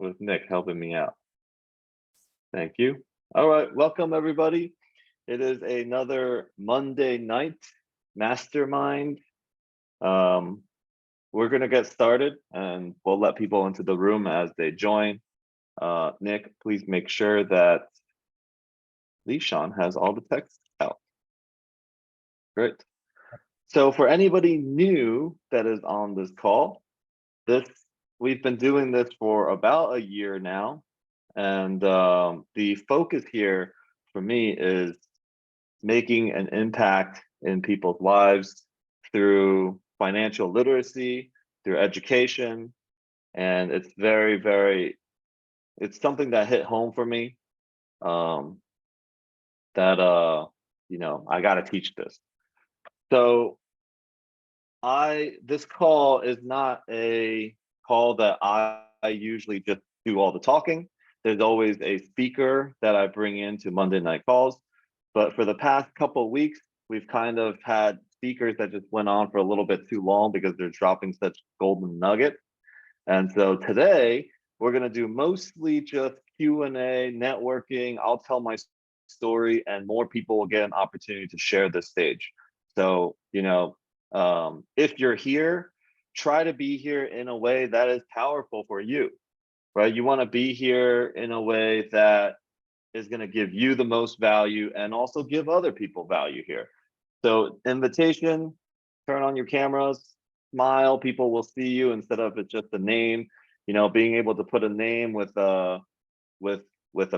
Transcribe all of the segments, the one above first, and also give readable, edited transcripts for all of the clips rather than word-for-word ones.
with Nick helping me out. Thank you. All right, welcome everybody. It is another Monday night mastermind. We're gonna get started and we'll let people into the room as they join. Nick, please make sure that Lishan has all the text out. Great. So for anybody new that is on this call, we've been doing this for about a year now. And the focus here for me is making an impact in people's lives through financial literacy, through education. And it's it's something that hit home for me, that I got to teach this. So this call is not a call that I usually just do all the talking. There's always a speaker that I bring into Monday night calls. But for the past couple of weeks, we've kind of had speakers that just went on for a little bit too long because they're dropping such golden nuggets. And so today we're going to do mostly just Q&A, networking. I'll tell my story and more people will get an opportunity to share this stage. So, if you're here, try to be here in a way that is powerful for you, right? You want to be here in a way that is going to give you the most value and also give other people value here. So invitation, turn on your cameras, smile, people will see you instead of it just a name. Being able to put a name with a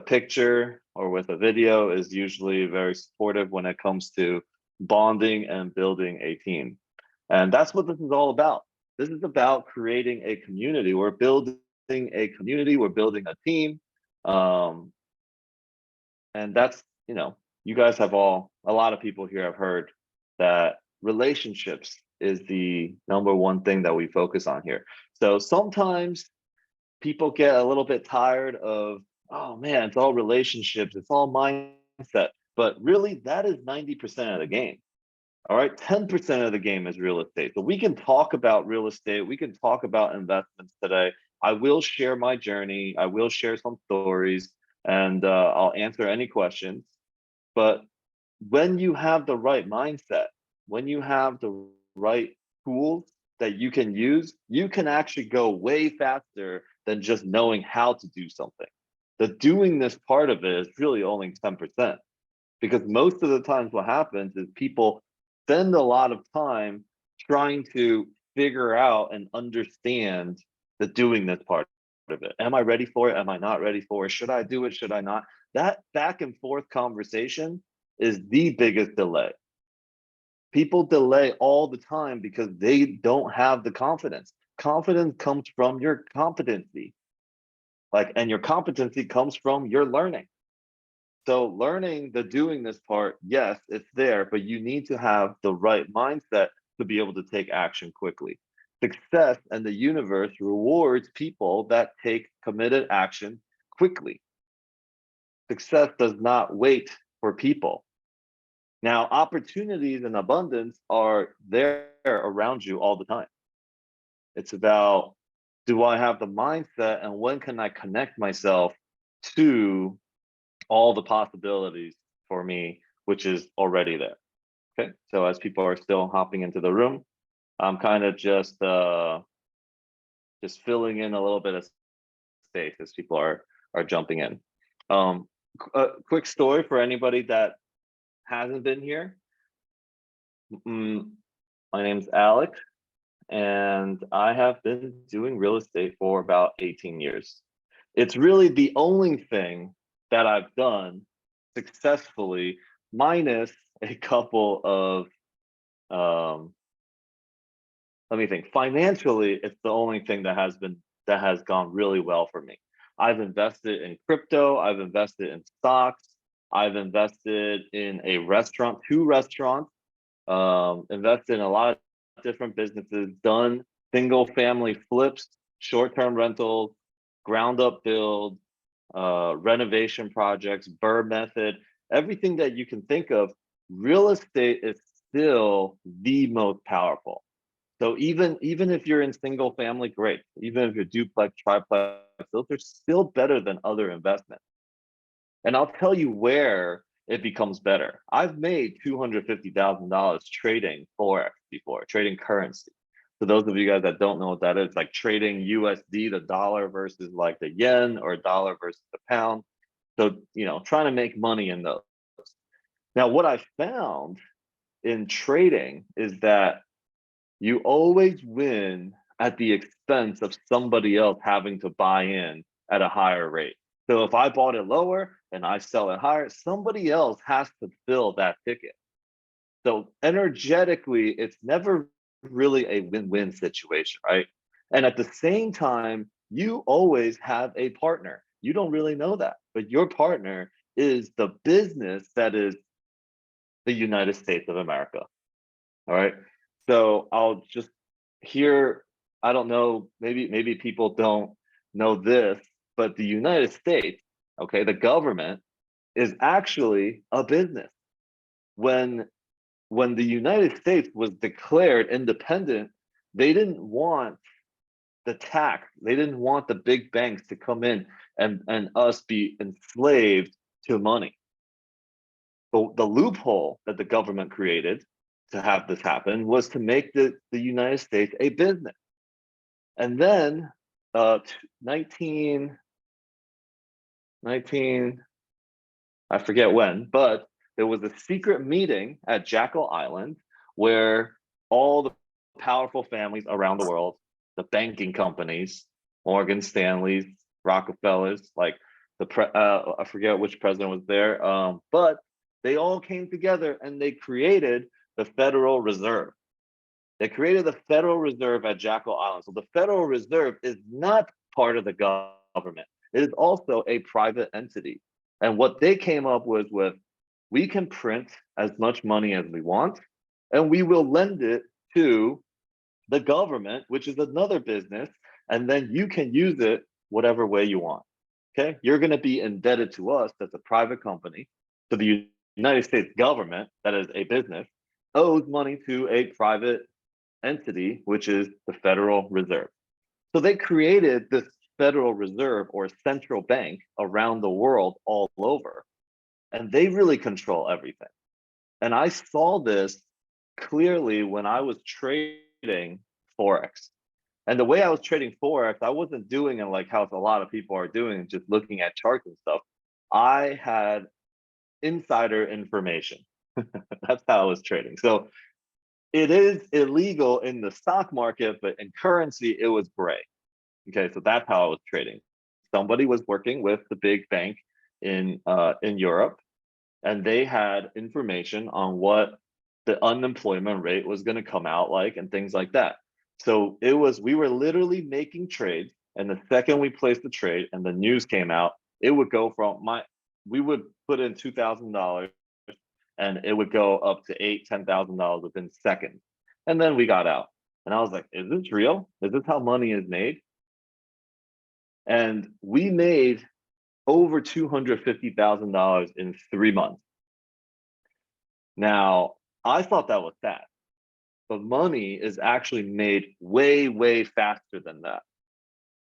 picture or with a video is usually very supportive when it comes to bonding and building a team. And that's what this is all about. This is about creating a community. We're building a community, we're building a team. And that's, you guys have a lot of people here have heard that relationships is the number one thing that we focus on here. So sometimes people get a little bit tired of, oh man, it's all relationships, it's all mindset. But really, that is 90% of the game. All right, 10% of the game is real estate. So we can talk about real estate, we can talk about investments today. I will share my journey, I will share some stories, and I'll answer any questions. But when you have the right mindset, when you have the right tools that you can use, you can actually go way faster than just knowing how to do something. The doing this part of it is really only 10%. Because most of the times what happens is people spend a lot of time trying to figure out and understand the doing this part of it. Am I ready for it? Am I not ready for it? Should I do it? Should I not? That back and forth conversation is the biggest delay. People delay all the time because they don't have the confidence. Confidence comes from your competency. And your competency comes from your learning. So learning the doing this part, yes, it's there, but you need to have the right mindset to be able to take action quickly. Success and the universe rewards people that take committed action quickly. Success does not wait for people. Now, opportunities and abundance are there around you all the time. It's about, do I have the mindset and when can I connect myself to all the possibilities for me, which is already there. Okay, so as people are still hopping into the room, I'm kind of just filling in a little bit of space as people are jumping in. A quick story for anybody that hasn't been here. My name's Alex, and I have been doing real estate for about 18 years. It's really the only thing that I've done successfully, minus a couple of, let me think. Financially, it's the only thing that has gone really well for me. I've invested in crypto, I've invested in stocks, I've invested in a restaurant, 2 restaurants, invested in a lot of different businesses, done single family flips, short-term rentals, ground up build, renovation projects, Burr method, everything that you can think of. Real estate is still the most powerful. So even if you're in single family, great. Even if you're duplex, triplex, those are still better than other investments. And I'll tell you where it becomes better. I've made $250,000 trading Forex before, trading currency. For those of you guys that don't know what that is, like trading USD, the dollar versus like the yen, or dollar versus the pound. So, trying to make money in those. Now, what I found in trading is that you always win at the expense of somebody else having to buy in at a higher rate. So if I bought it lower and I sell it higher, somebody else has to fill that ticket. So energetically, it's never really a win-win situation, right? And at the same time, you always have a partner. You don't really know that, but your partner is the business that is the United States of America. All right. So I'll just here, I don't know, maybe people don't know this, but the United States, okay, the government is actually a business. When the United States was declared independent, they didn't want the tax, they didn't want the big banks to come in and us be enslaved to money. But the loophole that the government created to have this happen was to make the United States a business. And then 19, I forget when, but there was a secret meeting at Jekyll Island where all the powerful families around the world, the banking companies, Morgan Stanley's, Rockefellers, like I forget which president was there, but they all came together and they created the Federal Reserve. They created the Federal Reserve at Jekyll Island. So the Federal Reserve is not part of the government. It is also a private entity. And what they came up with we can print as much money as we want, and we will lend it to the government, which is another business, and then you can use it whatever way you want. Okay, you're going to be indebted to us, that's a private company. So the United States government, that is a business, owes money to a private entity, which is the Federal Reserve. So they created this Federal Reserve, or central bank, around the world, all over, and they really control everything. And I saw this clearly when I was trading Forex. And the way I was trading Forex, I wasn't doing it like how a lot of people are doing, just looking at charts and stuff. I had insider information. That's how I was trading. So it is illegal in the stock market, but in currency, it was gray. Okay, so that's how I was trading. Somebody was working with the big bank in Europe, and they had information on what the unemployment rate was going to come out like and things like that. So we were literally making trades, and the second we placed the trade and the news came out, it would go we would put in $2,000 and it would go up to $10,000 within seconds. And then we got out. And I was like, is this real? Is this how money is made? And we made over $250,000 in 3 months. Now, I thought that was sad, but money is actually made way, way faster than that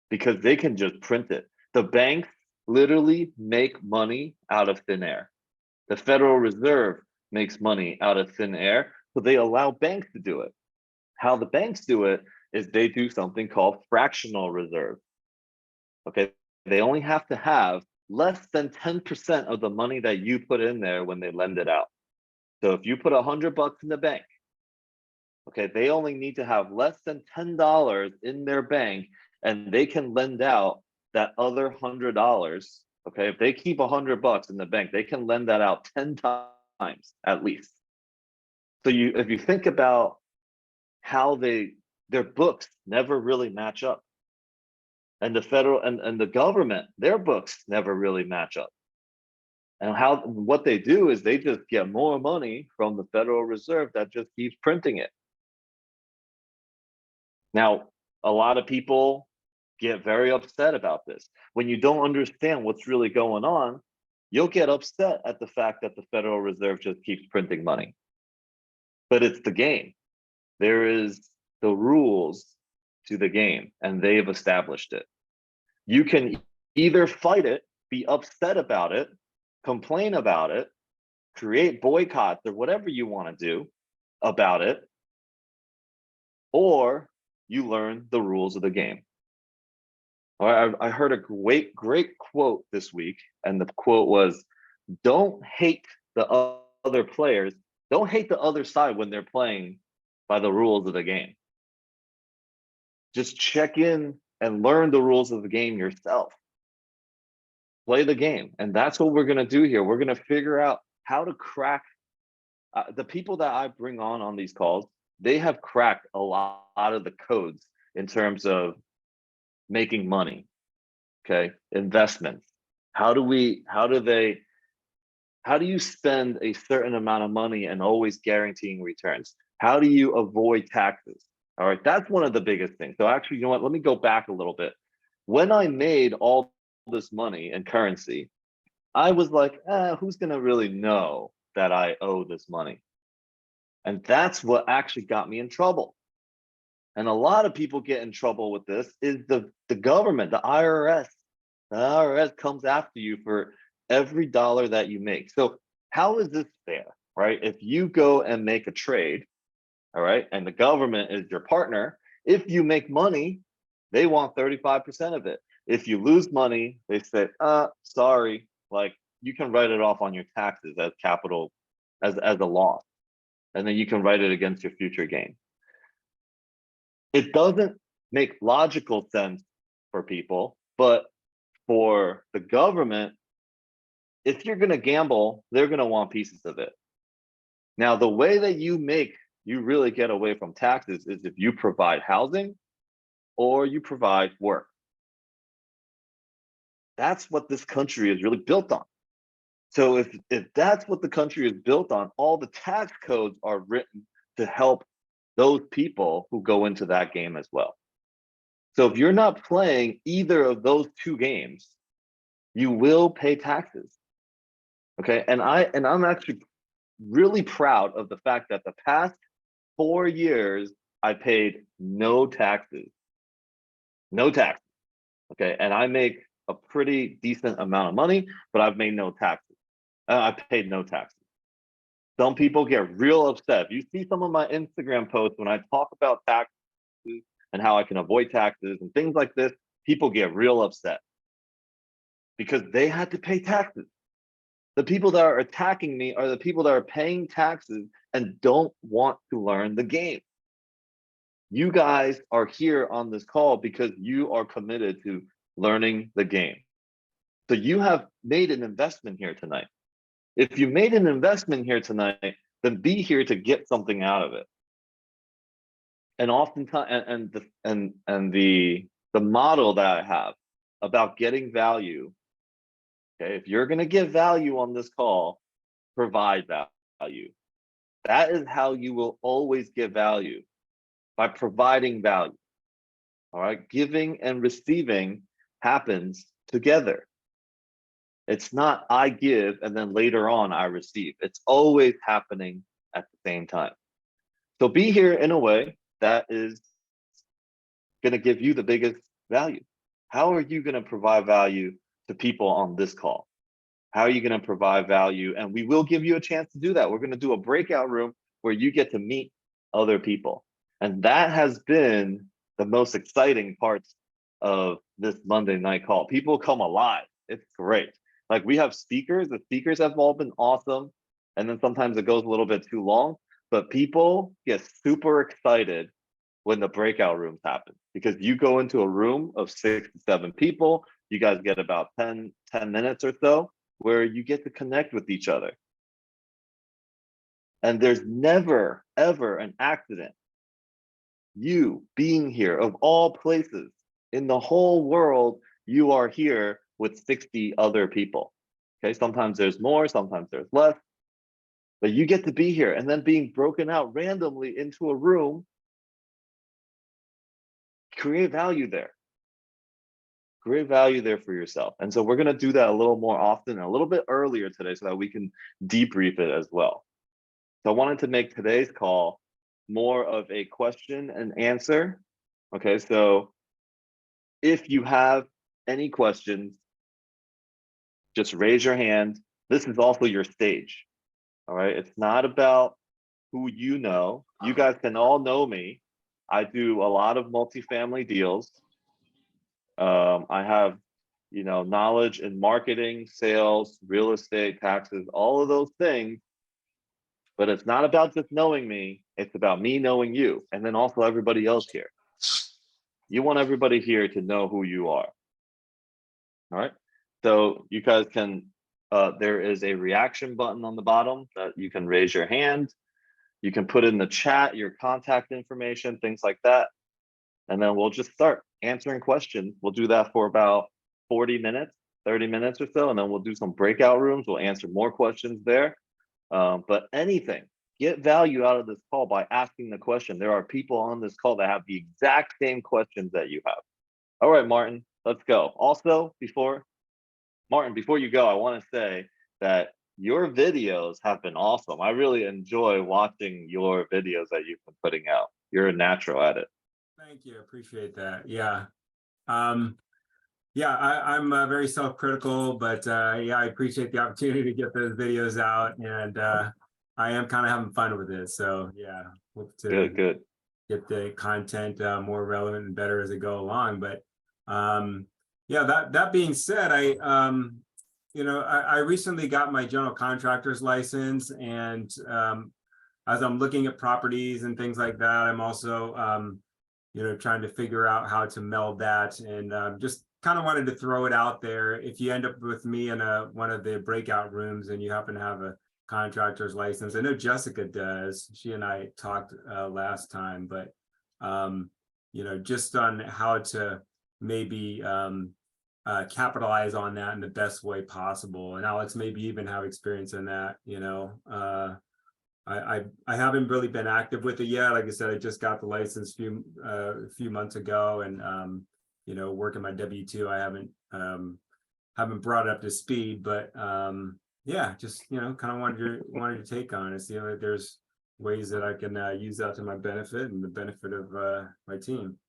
because they can just print it. The banks literally make money out of thin air. The Federal Reserve makes money out of thin air, so they allow banks to do it. How the banks do it is they do something called fractional reserve. Okay, they only have to have less than 10% of the money that you put in there when they lend it out. So if you put $100 in the bank, okay, they only need to have less than $10 in their bank, and they can lend out that other $100. Okay, if they keep $100 in the bank, they can lend that out 10 times at least. So if you think about how their books never really match up, and the federal and the government, their books never really match up. And what they do is they just get more money from the Federal Reserve that just keeps printing it. Now, a lot of people get very upset about this. When you don't understand what's really going on, you'll get upset at the fact that the Federal Reserve just keeps printing money. But it's the game. There is the rules to the game, and they've established it. You can either fight it, be upset about it, complain about it, create boycotts or whatever you want to do about it, or you learn the rules of the game. I heard a great quote this week, and the quote was, don't hate the other players, don't hate the other side when they're playing by the rules of the game. Just check in and learn the rules of the game yourself. Play the game. And that's what we're going to do here. We're going to figure out how to crack the people that I bring on these calls. They have cracked a lot of the codes in terms of making money. Okay. Investments. How do you spend a certain amount of money and always guaranteeing returns? How do you avoid taxes? All right, that's one of the biggest things. So actually, you know what? Let me go back a little bit. When I made all this money in currency, I was like, who's gonna really know that I owe this money? And that's what actually got me in trouble. And a lot of people get in trouble with this is the government, the IRS. The IRS comes after you for every dollar that you make. So how is this fair, right? If you go and make a trade, all right, and the government is your partner, if you make money, they want 35% of it. If you lose money, they say, sorry, like you can write it off on your taxes as capital, as a loss. And then you can write it against your future gain. It doesn't make logical sense for people, but for the government, if you're going to gamble, they're going to want pieces of it. Now, the way that you really get away from taxes is if you provide housing or you provide work. That's what this country is really built on. So if that's what the country is built on, all the tax codes are written to help those people who go into that game as well. So if you're not playing either of those two games, you will pay taxes. Okay, and I'm actually really proud of the fact that the past 4 years I paid no taxes. No taxes. Okay, and I make a pretty decent amount of money, but I've made no taxes. I paid no taxes. Some people get real upset. If you see some of my Instagram posts when I talk about taxes and how I can avoid taxes and things like this, people get real upset because they had to pay taxes. The people that are attacking me are the people that are paying taxes and don't want to learn the game. You guys are here on this call because you are committed to learning the game. So you have made an investment here tonight. If you made an investment here tonight, then be here to get something out of it. And oftentimes, and the model that I have about getting value. Okay, if you're going to give value on this call, provide value. That is how you will always give value, by providing value. All right, giving and receiving happens together. It's not I give and then later on I receive. It's always happening at the same time. So be here in a way that is going to give you the biggest value. How are you going to provide value to people on this call? How are you going to provide value? And we will give you a chance to do that. We're going to do a breakout room where you get to meet other people. And that has been the most exciting parts of this Monday night call. People come alive. It's great. Like we have speakers. The speakers have all been awesome. And then sometimes it goes a little bit too long, but people get super excited when the breakout rooms happen because you go into a room of 6 to 7 people. You guys get about 10 minutes or so where you get to connect with each other. And there's never, ever an accident. You being here, of all places in the whole world, you are here with 60 other people. Okay, sometimes there's more, sometimes there's less, but you get to be here and then being broken out randomly into a room, create value there. Create value there for yourself. And so we're going to do that a little more often, a little bit earlier today so that we can debrief it as well. So I wanted to make today's call more of a question and answer. Okay, so if you have any questions, just raise your hand. This is also your stage. All right. It's not about who you know. You guys can all know me. I do a lot of multifamily deals. I have, knowledge in marketing, sales, real estate, taxes, all of those things. But it's not about just knowing me. It's about me knowing you, and then also everybody else here. You want everybody here to know who you are. All right. So you guys can, there is a reaction button on the bottom that you can raise your hand. You can put in the chat your contact information, things like that. And then we'll just start answering questions. We'll do that for about 40 minutes, 30 minutes or so. And then we'll do some breakout rooms. We'll answer more questions there. But anything, get value out of this call by asking the question. There are people on this call that have the exact same questions that you have. All right, Martin, let's go. Also, before you go, I want to say that your videos have been awesome. I really enjoy watching your videos that you've been putting out. You're a natural at it. Thank you. I appreciate that. Yeah. Yeah, I'm very self-critical, but yeah, I appreciate the opportunity to get those videos out, and I am kind of having fun with it. So yeah, hope to good. Get the content more relevant and better as it go along. But yeah, that being said, I recently got my general contractor's license, and as I'm looking at properties and things like that, I'm also trying to figure out how to meld that, and just kind of wanted to throw it out there. If you end up with me in one of the breakout rooms and you happen to have a contractor's license, I know Jessica does. She and I talked last time, but just on how to maybe capitalize on that in the best way possible. And Alex maybe even have experience in that. I haven't really been active with it yet. Like I said, I just got the license a few months ago, and working my W-2, I haven't brought it up to speed. But yeah, just kind of wanted to take on it, see if there's ways that I can use that to my benefit and the benefit of my team.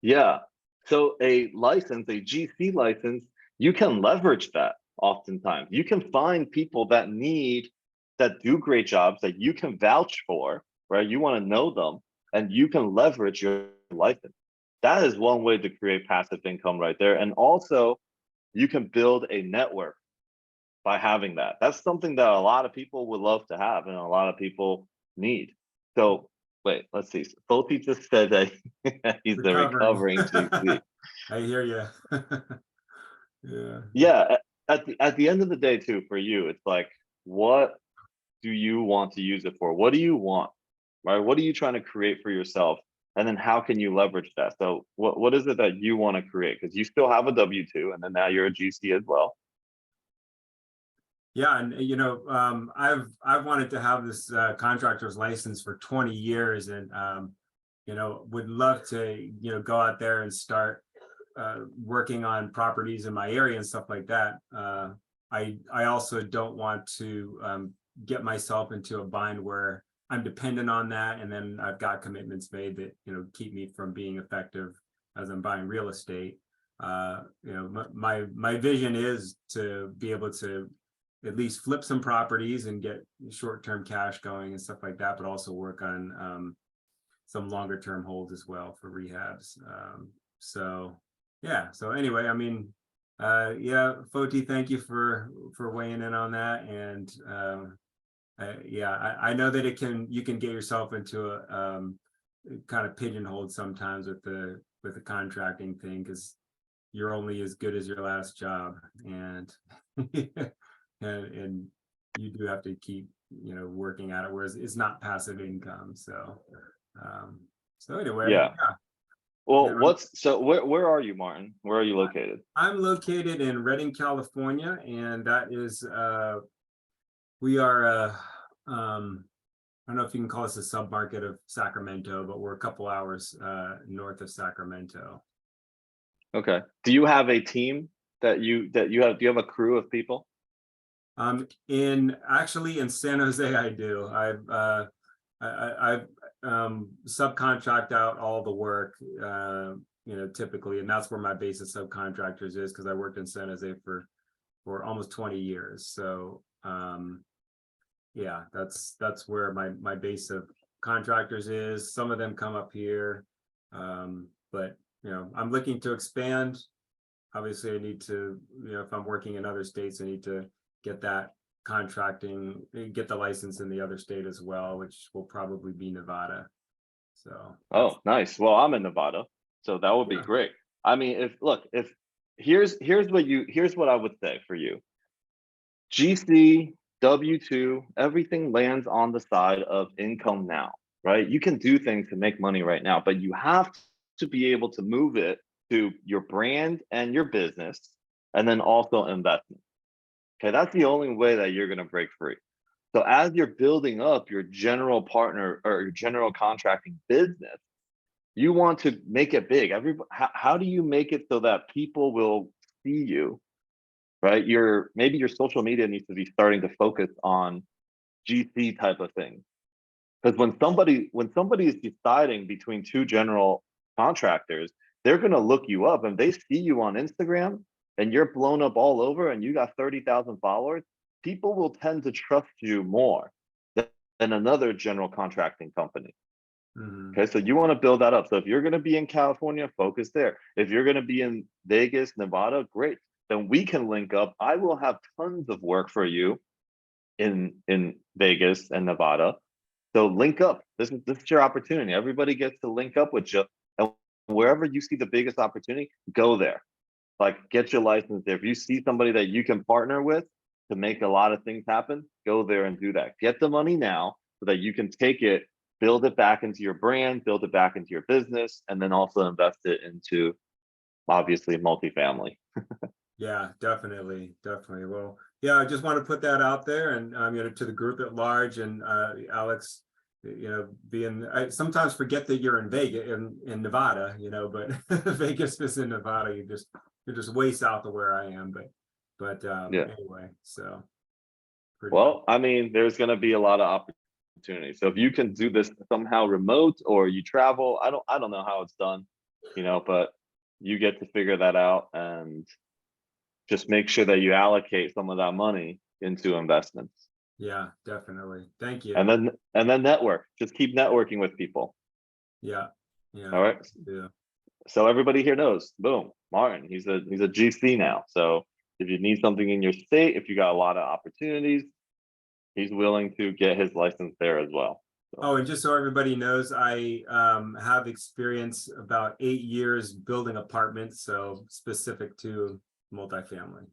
Yeah. So a GC license, you can leverage that. Oftentimes, you can find people that do great jobs that you can vouch for, right? You want to know them, and you can leverage your license. That is one way to create passive income right there. And also, you can build a network by having that. That's something that a lot of people would love to have and a lot of people need. So wait, let's see. Foti just said that he's the recovering GC. I hear you. Yeah. Yeah. At the end of the day, too, for you, it's like, what do you want to use it for? What do you want? Right? What are you trying to create for yourself? And then how can you leverage that? So what is it that you want to create? Because you still have a W-2, and then now you're a GC as well. Yeah, and I've wanted to have this contractor's license for 20 years, and would love to go out there and start working on properties in my area and stuff like that. I also don't want to get myself into a bind where I'm dependent on that, and then I've got commitments made that keep me from being effective as I'm buying real estate. My vision is to be able to at least flip some properties and get short-term cash going and stuff like that, but also work on some longer-term holds as well for rehabs. So yeah. So anyway, I mean, yeah, Foti, thank you for weighing in on that. And yeah, I know that you can get yourself into a kind of pigeonholed sometimes with the contracting thing, because you're only as good as your last job, and and you do have to keep working at it, whereas it's not passive income. So anyway, yeah. Well, yeah. where are you, Martin? Where are you located? I'm located in Redding, California, and that is we are I don't know if you can call us a submarket of Sacramento, but we're a couple hours north of Sacramento. Okay. Do you have a team that you have? Do you have a crew of people? In San Jose, I do. I've subcontract out all the work. typically, and that's where my base of subcontractors is, because I worked in San Jose for almost 20 years. So yeah, that's where my base of contractors is. Some of them come up here, but I'm looking to expand. Obviously, I need to, if I'm working in other states, I need to get that contracting, get the license in the other state as well, which will probably be Nevada. So Oh, nice. Well, I'm in Nevada, so that would be yeah. great. I mean, if here's what I would say for you. GC, W2, everything lands on the side of income now, right? You can do things to make money right now, but you have to be able to move it to your brand and your business, and then also investment. Okay, that's the only way that you're going to break free. So as you're building up your general partner or your general contracting business, you want to make it big. How do you make it so that people will see you, right? Maybe your social media needs to be starting to focus on GC type of things. Because when somebody is deciding between two general contractors, they're going to look you up, and they see you on Instagram and you're blown up all over and you got 30,000 followers. People will tend to trust you more than another general contracting company. Mhm. Okay, so you want to build that up. So if you're going to be in California, focus there. If you're going to be in Vegas, Nevada, great. Then we can link up. I will have tons of work for you in Vegas and Nevada. So link up. This is your opportunity. Everybody gets to link up with you, and wherever you see the biggest opportunity, go there. Like, get your license there. If you see somebody that you can partner with to make a lot of things happen, go there and do that. Get the money now so that you can take it, build it back into your brand, build it back into your business, and then also invest it into, obviously, multifamily. Yeah, definitely. Well, yeah, I just want to put that out there, and to the group at large, and Alex, I sometimes forget that you're in Vegas, in Nevada, but Vegas is in Nevada. You're just way south of where I am, but Yeah. anyway, so pretty cool. Well, I mean, there's going to be a lot of opportunities. So if you can do this somehow remote or you travel, I don't know how it's done, but you get to figure that out, and just make sure that you allocate some of that money into investments. Yeah, definitely. Thank you. And then network. Just keep networking with people. Yeah. All right. Yeah. So everybody here knows, boom, Martin, he's a GC now. So if you need something in your state, if you got a lot of opportunities, he's willing to get his license there as well. So. Oh, and just so everybody knows, I have experience about 8 years building apartments, so specific to multifamily.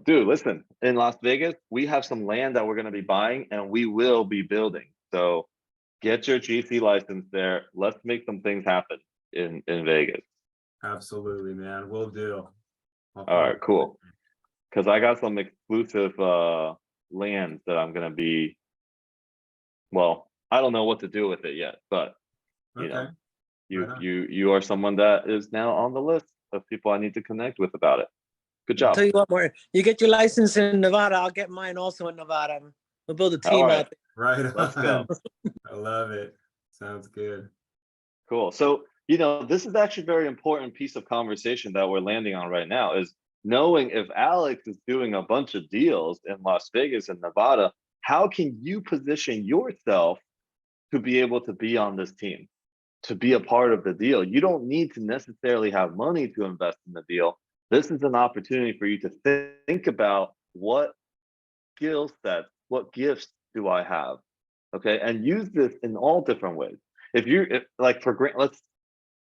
Dude, listen, in Las Vegas, we have some land that we're going to be buying, and we will be building. So get your GC license there. Let's make some things happen in Vegas. Absolutely, man. Will do. All right, cool. Because I got some exclusive lands that I'm going to be, well, I don't know what to do with it yet, but Okay. you are someone that is now on the list of people I need to connect with about it. Good I'll job. tell you what, more. You get your license in Nevada, I'll get mine also in Nevada. We'll build a team right. out there. Right. Let's go. I love it. Sounds good. Cool. So, this is actually a very important piece of conversation that we're landing on right now, is knowing if Alex is doing a bunch of deals in Las Vegas and Nevada, how can you position yourself to be able to be on this team, to be a part of the deal? You don't need to necessarily have money to invest in the deal. This is an opportunity for you to think about what skill sets, what gifts do I have? Okay. And use this in all different ways. Like for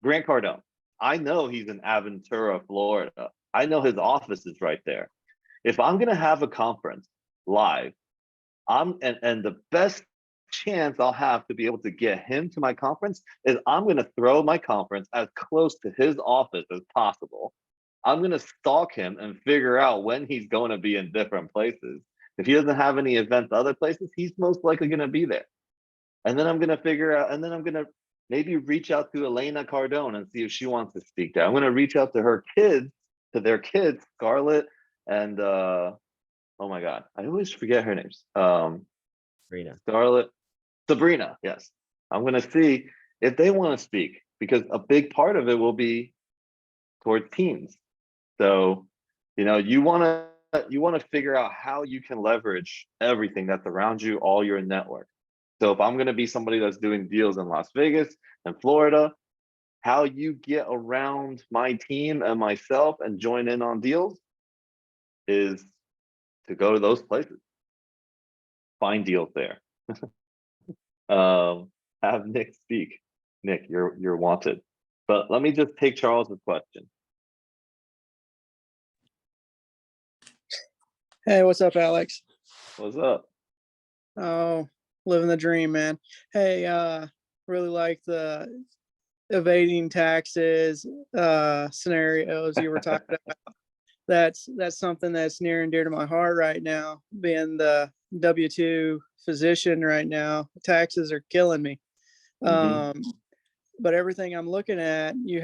Grant Cardone, I know he's in Aventura, Florida. I know his office is right there. If I'm going to have a conference live, and the best chance I'll have to be able to get him to my conference is I'm going to throw my conference as close to his office as possible. I'm going to stalk him and figure out when he's going to be in different places. If he doesn't have any events other places, he's most likely going to be there. And then I'm going to figure out, and then I'm going to maybe reach out to Elena Cardone and see if she wants to speak there. I'm going to reach out to their kids, Scarlett and oh my God, I always forget her names. Sabrina. Sabrina, yes. I'm going to see if they want to speak because a big part of it will be towards teams. So, you want to figure out how you can leverage everything that's around you, all your network. So if I'm going to be somebody that's doing deals in Las Vegas and Florida, how you get around my team and myself and join in on deals is to go to those places, find deals there. Have Nick speak. Nick, you're wanted. But let me just take Charles's question. Hey, what's up, Alex? What's up? Oh, living the dream, man. Hey, really like the evading taxes scenarios you were talking about. That's something that's near and dear to my heart right now. Being the W-2 physician right now, taxes are killing me. Mhm. But everything I'm looking at, you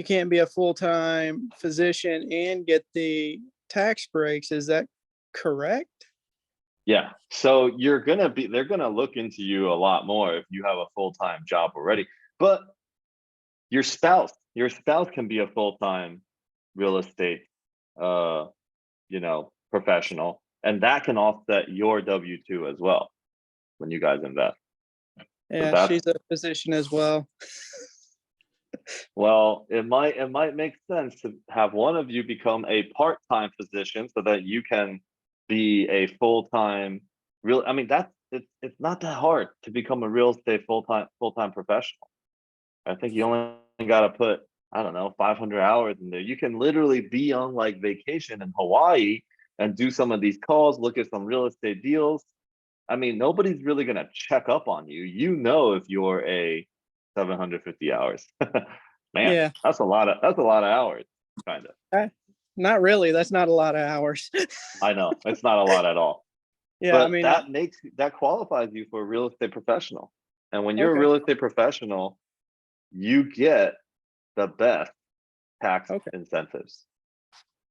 can't be a full-time physician and get the tax breaks. Is that correct? Yeah. So they're gonna look into you a lot more if you have a full-time job already. But your spouse can be a full-time real estate professional, and that can offset your W-2 as well when you guys invest. So Yeah, she's a physician as well. well, it might make sense to have one of you become a part-time physician so that you can be a full-time it's not that hard to become a real estate full-time professional. I think you only got to put, I don't know, 500 hours in there. You can literally be on like vacation in Hawaii and do some of these calls, look at some real estate deals. I mean, nobody's really going to check up on you. If you're a 750 hours. Man, Yeah. that's a lot of hours, kind of. Not really. That's not a lot of hours. I know it's not a lot at all. Yeah, I But mean, that qualifies you for a real estate professional. And when you're a okay. real estate professional, you get the best tax Okay. incentives.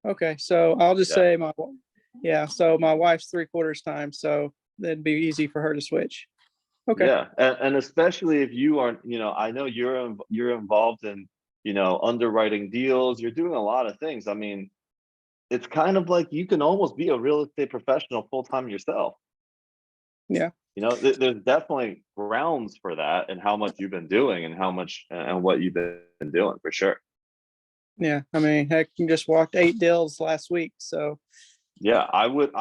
Okay, so I'll just Yeah. say so my wife's 3/4 time, so that'd be easy for her to switch. Okay. Yeah, and especially if you are, I know you're involved in, underwriting deals. You're doing a lot of things. I mean, it's kind of like you can almost be a real estate professional full time yourself. Yeah. There's definitely grounds for that, and how much you've been doing, and how much and what you've been doing for sure. Yeah. I mean, heck, you just walked 8 deals last week, so Yeah, I would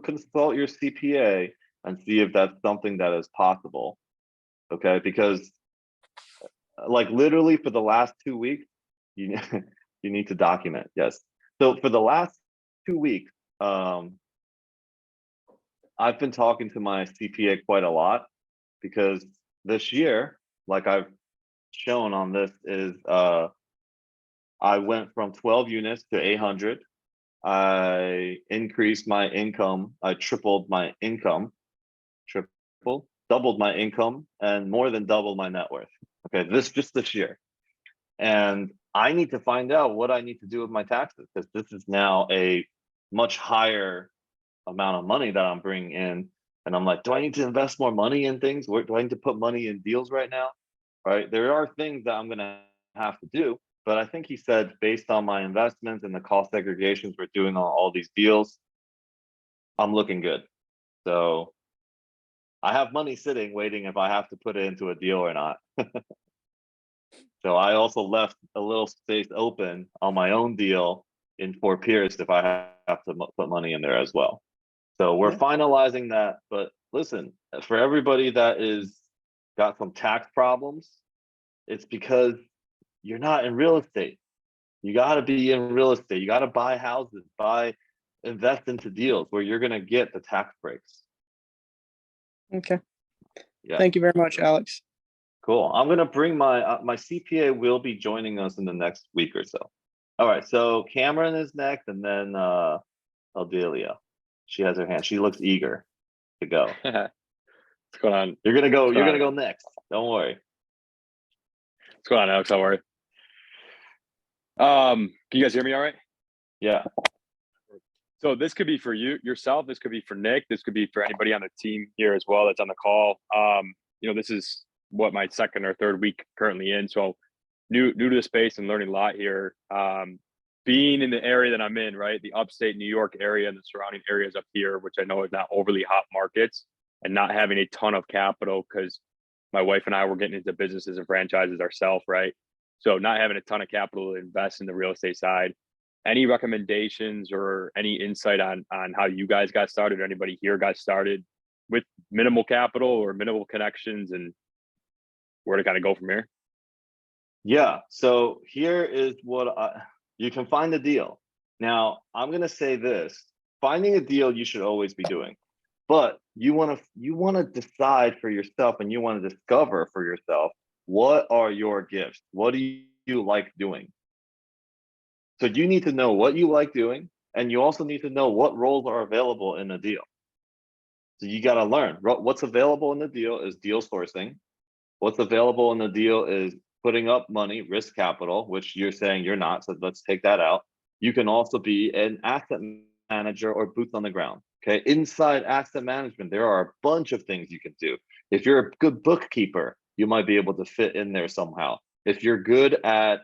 consult your CPA and see if that's something that is possible. Okay, because like literally for the last 2 weeks, you you need to document. Yes. So for the last 2 weeks, I've been talking to my CPA quite a lot because this year, like I've shown on this, is I went from 12 units to 800. I increased my income. I tripled my income, doubled my income, and more than doubled my net worth. Okay, this year. And I need to find out what I need to do with my taxes, because this is now a much higher amount of money that I'm bringing in. And I'm like, do I need to invest more money in things? Do I need to put money in deals right now? Right? There are things that I'm going to have to do. But I think he said, based on my investments and the cost segregations we're doing on all these deals, I'm looking good. So I have money sitting waiting if I have to put it into a deal or not. So I also left a little space open on my own deal in Fort Pierce if I have to put money in there as well. So we're finalizing that. But listen, for everybody that is got some tax problems, it's because you're not in real estate. You got to be in real estate. You got to buy houses, invest into deals where you're going to get the tax breaks. okay. Yeah. Thank you very much, Alex. Cool. I'm going to bring my CPA will be joining us in the next week or so. All right. So Cameron is next, and then Aldelia. She has her hand. She looks eager to go. What's going on? You're gonna go. What's You're going gonna on? go next. Don't worry. What's going on, Alex? How are you? Can you guys hear me all right? Yeah. So this could be for yourself. This could be for Nick. This could be for anybody on the team here as well that's on the call. This is what my second or third week currently in. So new to the space and learning a lot here. Being in the area that I'm in, right, the upstate New York area and the surrounding areas up here, which I know is not overly hot markets, and not having a ton of capital because my wife and I were getting into businesses and franchises ourselves, right? So not having a ton of capital to invest in the real estate side. Any recommendations or any insight on how you guys got started, or anybody here got started with minimal capital or minimal connections, and where to kind of go from here? Yeah, so here is you can find a deal. Now, I'm gonna say this: finding a deal you should always be doing, but you wanna decide for yourself, and you wanna discover for yourself, what are your gifts? What do you like doing? So you need to know what you like doing, and you also need to know what roles are available in a deal. So you gotta learn what's available in the deal is deal sourcing. What's available in the deal is putting up money, risk capital, which you're saying you're not, so let's take that out. You can also be an asset manager or boots on the ground. Okay, inside asset management, there are a bunch of things you can do. If you're a good bookkeeper, you might be able to fit in there somehow. If you're good at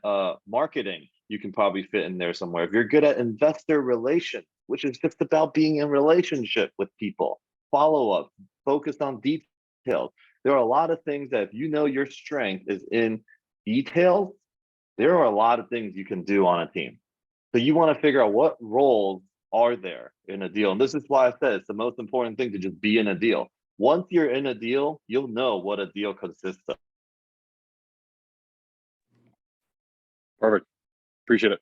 marketing, you can probably fit in there somewhere. If you're good at investor relations, which is just about being in relationship with people, follow up, focus on details. There are a lot of things that if you know your strength is in details, there are a lot of things you can do on a team. So you want to figure out what roles are there in a deal. And this is why I said it's the most important thing to just be in a deal. Once you're in a deal, you'll know what a deal consists of. Perfect. Appreciate it.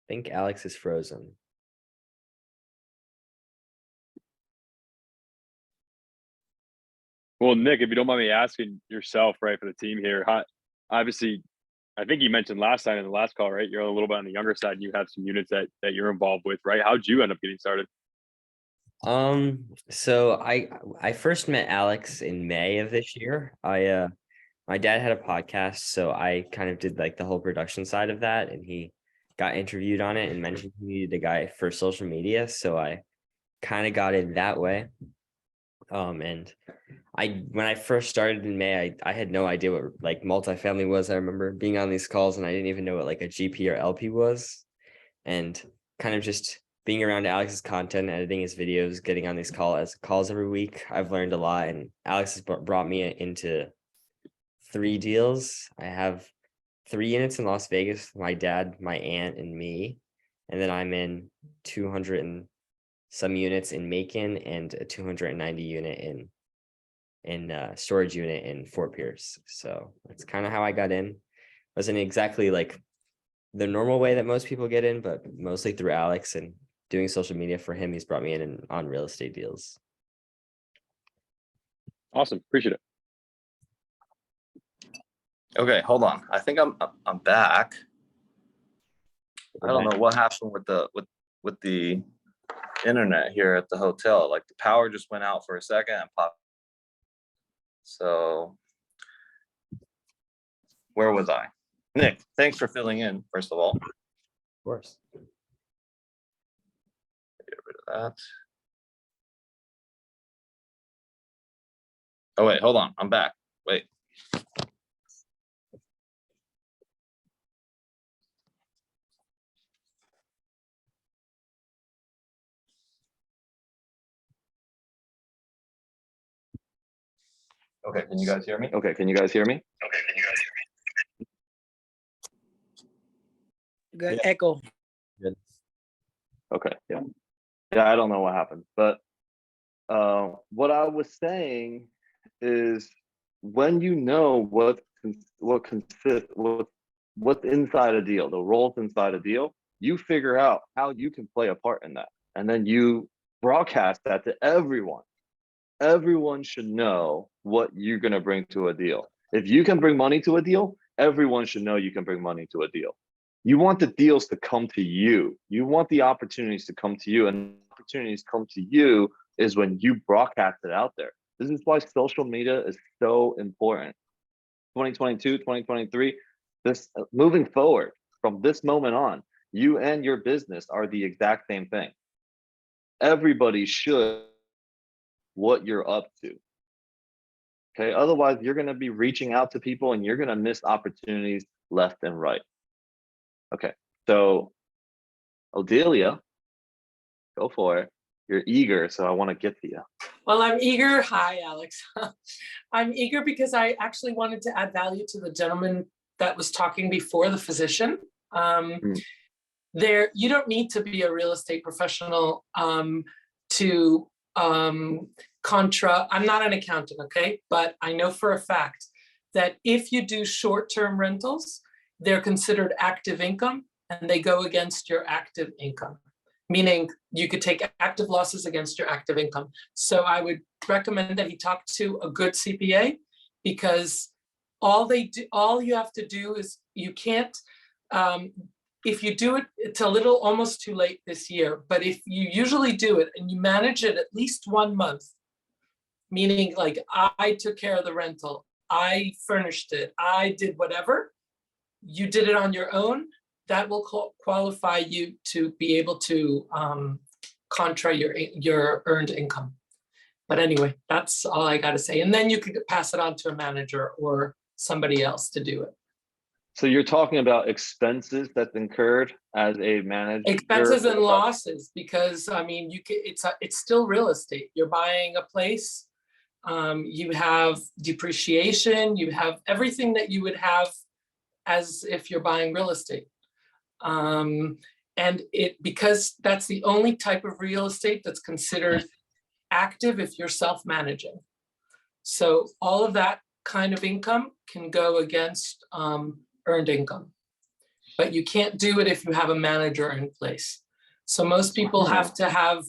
I think Alex is frozen. Well, Nick, if you don't mind me asking yourself, right, for the team here, obviously, I think you mentioned last time in the last call, right? You're a little bit on the younger side. And you have some units that you're involved with, right? How'd you end up getting started? So I first met Alex in May of this year. My dad had a podcast, so I kind of did like the whole production side of that, and he got interviewed on it and mentioned he needed a guy for social media, so I kind of got in that way. And when I first started in May, I had no idea what like multifamily was. I remember being on these calls and I didn't even know what like a GP or LP was, and kind of just being around Alex's content, editing his videos, getting on these calls every week. I've learned a lot, and Alex has brought me into 3 deals. I have 3 units in Las Vegas, my dad, my aunt, and me. And then I'm in 200 and some units in Macon and a 290 unit in storage unit in Fort Pierce. So that's kind of how I got in. Wasn't exactly like the normal way that most people get in, but mostly through Alex and doing social media for him. He's brought me in on real estate deals. Awesome. Appreciate it. Okay, hold on. I think I'm back. I don't know what happened with the internet here at the hotel. Like the power just went out for a second and popped. So where was I? Nick, thanks for filling in, first of all. Of course. Get rid of that. Oh wait, hold on. I'm back. Wait. Okay, can you guys hear me? Okay, can you guys hear me? Good Yeah. echo. Good. Okay, yeah. Yeah, I don't know what happened, but what I was saying is when you know what's inside a deal, the roles inside a deal, you figure out how you can play a part in that, and then you broadcast that to everyone. Everyone should know what you're going to bring to a deal. If you can bring money to a deal, everyone should know you can bring money to a deal. You want the deals to come to you. You want the opportunities to come to you, and opportunities come to you is when you broadcast it out there. This is why social media is so important. 2022, 2023, this moving forward from this moment on, you and your business are the exact same thing. everybody should what you're up to. Okay, otherwise you're going to be reaching out to people and you're going to miss opportunities left and right. Okay, so Odelia, go for it. You're eager, so I want to get to you. Well, I'm eager. Hi, Alex. I'm eager because I actually wanted to add value to the gentleman that was talking before, the physician. You don't need to be a real estate professional to I'm not an accountant, okay? But I know for a fact that if you do short-term rentals, they're considered active income and they go against your active income, meaning you could take active losses against your active income. So I would recommend that he talk to a good CPA, because all you have to do is, you can't, if you do it, it's a little almost too late this year, but if you usually do it and you manage it at least 1 month, meaning like I took care of the rental, I furnished it, I did whatever, you did it on your own, that will qualify you to be able to contra your earned income. But anyway, that's all I got to say. And then you could pass it on to a manager or somebody else to do it. So you're talking about expenses that's incurred as a manager? Expenses and losses, because I mean, it's still real estate. You're buying a place, you have depreciation, you have everything that you would have as if you're buying real estate. And because that's the only type of real estate that's considered active if you're self-managing. So all of that kind of income can go against earned income, but you can't do it if you have a manager in place. So most people have to have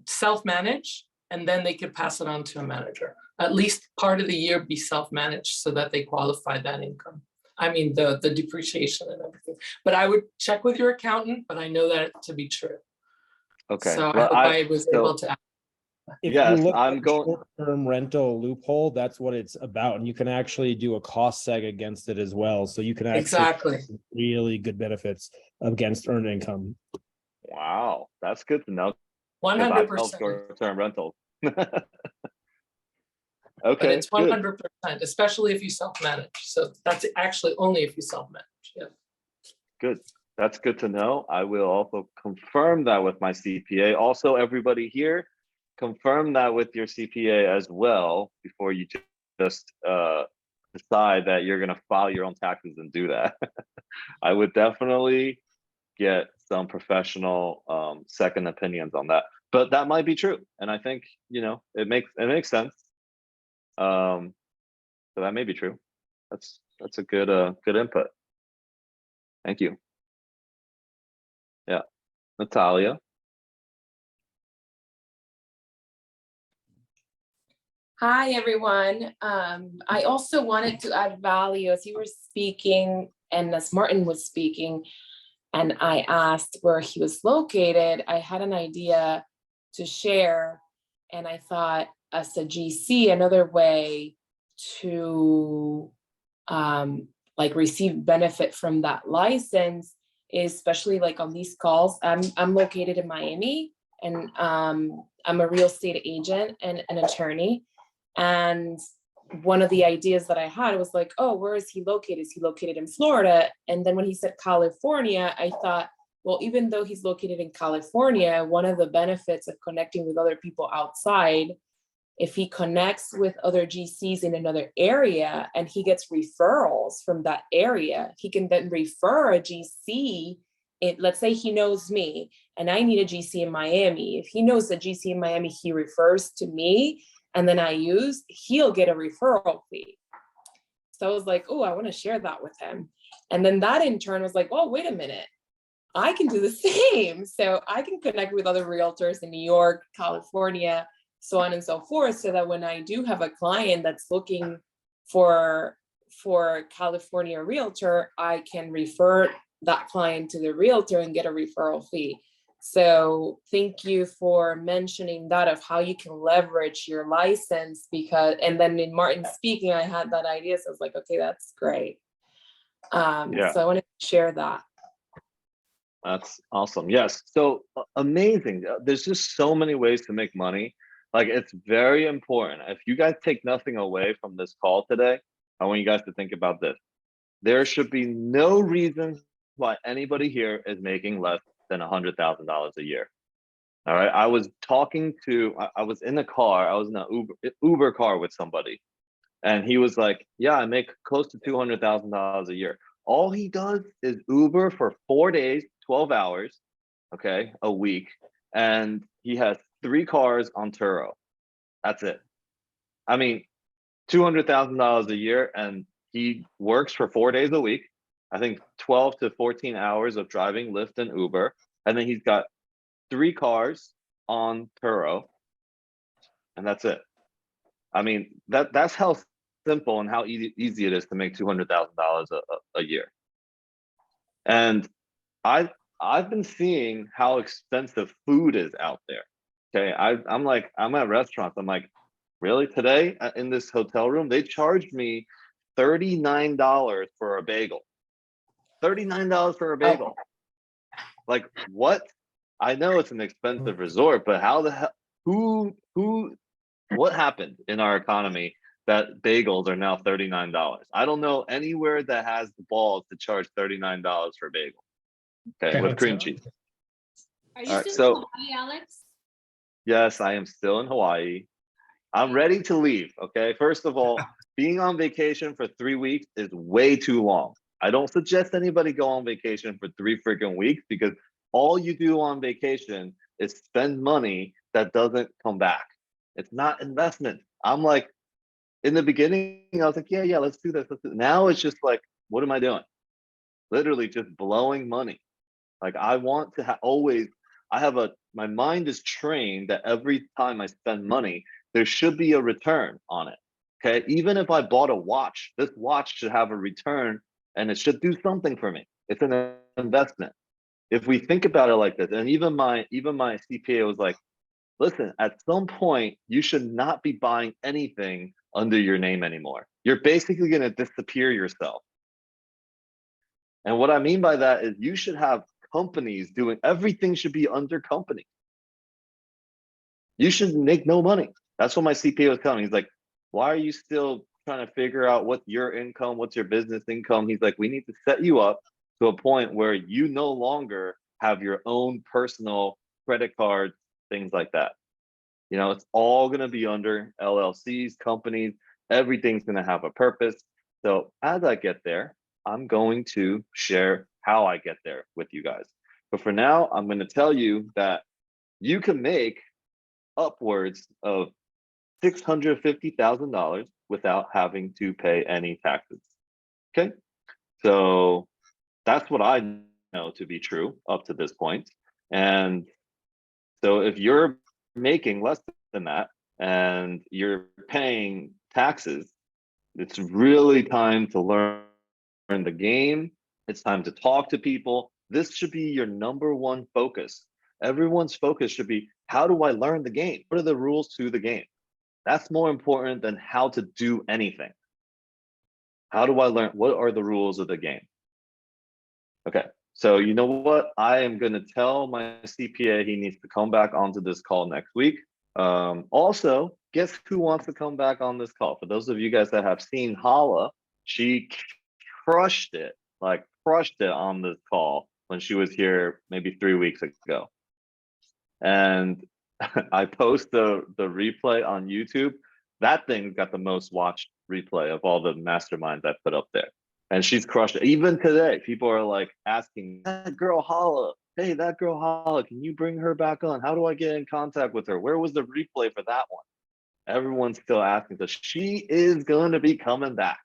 self-manage, and then they could pass it on to a manager. At least part of the year be self-managed so that they qualify that income. I mean, the depreciation and everything. But I would check with your accountant, but I know that to be true. Okay. So well, I was able to. If Yes, you look I'm at going- short-term rental loophole, that's what it's about. And you can actually do a cost seg against it as well. So you can actually Exactly. get really good benefits against earned income. Wow, that's good to know. 'Cause I've held 100%. short-term rentals. But Okay, it's good. 100%, especially if you self-manage. So that's actually only if you self-manage. Yeah. Good. That's good to know. I will also confirm that with my CPA. Also, everybody here, confirm that with your CPA as well before you just decide that you're going to file your own taxes and do that. I would definitely get some professional second opinions on that. But that might be true, and I think it makes sense. So that may be true. That's a good input. Thank you. Yeah, Natalia. Hi, everyone. I also wanted to add value as you were speaking and as Martin was speaking, and I asked where he was located. I had an idea to share, and I thought as a GC, another way to like receive benefit from that license is, especially like on these calls. I'm located in Miami, and I'm a real estate agent and an attorney. And one of the ideas that I had was like, oh, where is he located? Is he located in Florida? And then when he said California, I thought, well, even though he's located in California, one of the benefits of connecting with other people outside, if he connects with other GCs in another area and he gets referrals from that area, he can then refer a GC. Let's say he knows me and I need a GC in Miami. If he knows a GC in Miami, he refers to me and then he'll get a referral fee. So I was like, oh, I want to share that with him. And then that in turn was like, oh, wait a minute, I can do the same. So I can connect with other realtors in New York, California, so on and so forth, so that when I do have a client that's looking for California realtor, I can refer that client to the realtor and get a referral fee. So thank you for mentioning that, of how you can leverage your license, and then in Martin speaking, I had that idea. So I was like, okay, that's great. Yeah. So I wanted to share that. That's awesome. Yes. So amazing. There's just so many ways to make money. Like it's very important. If you guys take nothing away from this call today, I want you guys to think about this. There should be no reason why anybody here is making less than $100,000 a year. All right. I was talking to, I was in a car, I was in an Uber car with somebody, and he was like, yeah, I make close to $200,000 a year. All he does is Uber for 4 days, 12 hours, okay, a week. And he has 3 cars on Turo. That's it. I mean, $200,000 a year, and he works for 4 days a week. I think 12 to 14 hours of driving Lyft and Uber. And then he's got 3 cars on Turo. And that's it. I mean, that's how simple and how easy it is to make $200,000 a year. And I've been seeing how expensive food is out there. Okay, I'm like, I'm at restaurants. I'm like, really, today in this hotel room, they charged me $39 for a bagel. $39 for a bagel. Like what? I know it's an expensive resort, but how the hell? What happened in our economy that bagels are now $39? I don't know anywhere that has the balls to charge $39 for a bagel. Okay, with cream cheese. Are you All right, still in so Hawaii, Alex? yes, I am still in Hawaii. I'm ready to leave. Okay, first of all, being on vacation for 3 weeks is way too long. I don't suggest anybody go on vacation for 3 freaking weeks, because all you do on vacation is spend money that doesn't come back. It's not investment. I'm like, in the beginning, I was like, yeah, let's do this. Now it's just like, what am I doing? Literally just blowing money. Like I want to always, my mind is trained that every time I spend money, there should be a return on it. Okay. Even if I bought a watch, this watch should have a return and it should do something for me. It's an investment. If we think about it like this, and even my CPA was like, listen, at some point, you should not be buying anything under your name anymore. You're basically going to disappear yourself. And what I mean by that is you should have companies doing everything should be under company. You should make no money. That's what my CPA was telling me. He's like, why are you still trying to figure out what's your income, what's your business income? He's like, we need to set you up to a point where you no longer have your own personal credit cards, things like that. You know, it's all going to be under LLCs, companies, everything's going to have a purpose. So as I get there, I'm going to share how I get there with you guys. But for now, I'm going to tell you that you can make upwards of $650,000 without having to pay any taxes. Okay, so that's what I know to be true up to this point. And so if you're making less than that and you're paying taxes, it's really time to learn the game. It's time to talk to people. This should be your number one focus. Everyone's focus should be, how do I learn the game? What are the rules to the game? That's more important than how to do anything. How do I learn? What are the rules of the game? Okay, so you know what? I am going to tell my CPA he needs to come back onto this call next week. Also, guess who wants to come back on this call? For those of you guys that have seen Hala, she crushed it on this call when she was here maybe 3 weeks ago. And I post the replay on YouTube. That thing got the most watched replay of all the masterminds I put up there. And she's crushed it. Even today, people are like asking, that girl Hala, hey, that girl Hala, can you bring her back on? How do I get in contact with her? Where was the replay for that one? Everyone's still asking. So she is going to be coming back.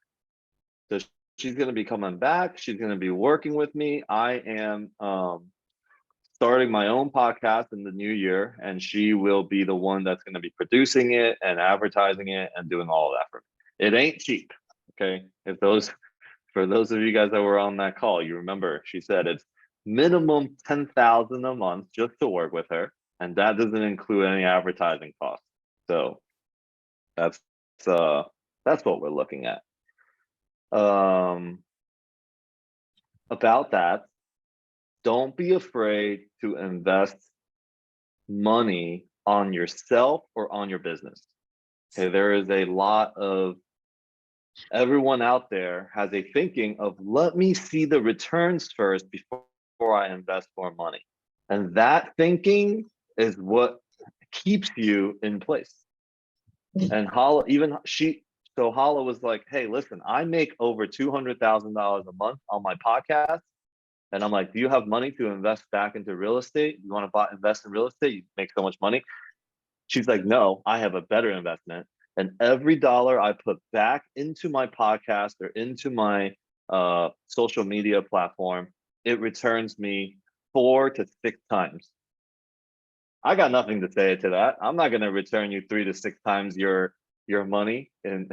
So she's going to be coming back. She's going to be working with me. I am starting my own podcast in the new year, and she will be the one that's going to be producing it and advertising it and doing all of that for me. It ain't cheap. Okay. For those of you guys that were on that call, you remember she said it's minimum 10,000 a month just to work with her, and that doesn't include any advertising costs. So that's what we're looking at. About that, don't be afraid to invest money on yourself or on your business. Okay, there is a lot of everyone out there has a thinking of let me see the returns first before I invest more money. And that thinking is what keeps you in place. And Hala, so Hala was like, hey, listen, I make over $200,000 a month on my podcast. And I'm like, do you have money to invest back into real estate? You want to invest in real estate? You make so much money. She's like, no, I have a better investment. And every dollar I put back into my podcast or into my social media platform, it returns me 4 to 6 times. I got nothing to say to that. I'm not going to return you 3 to 6 times your money in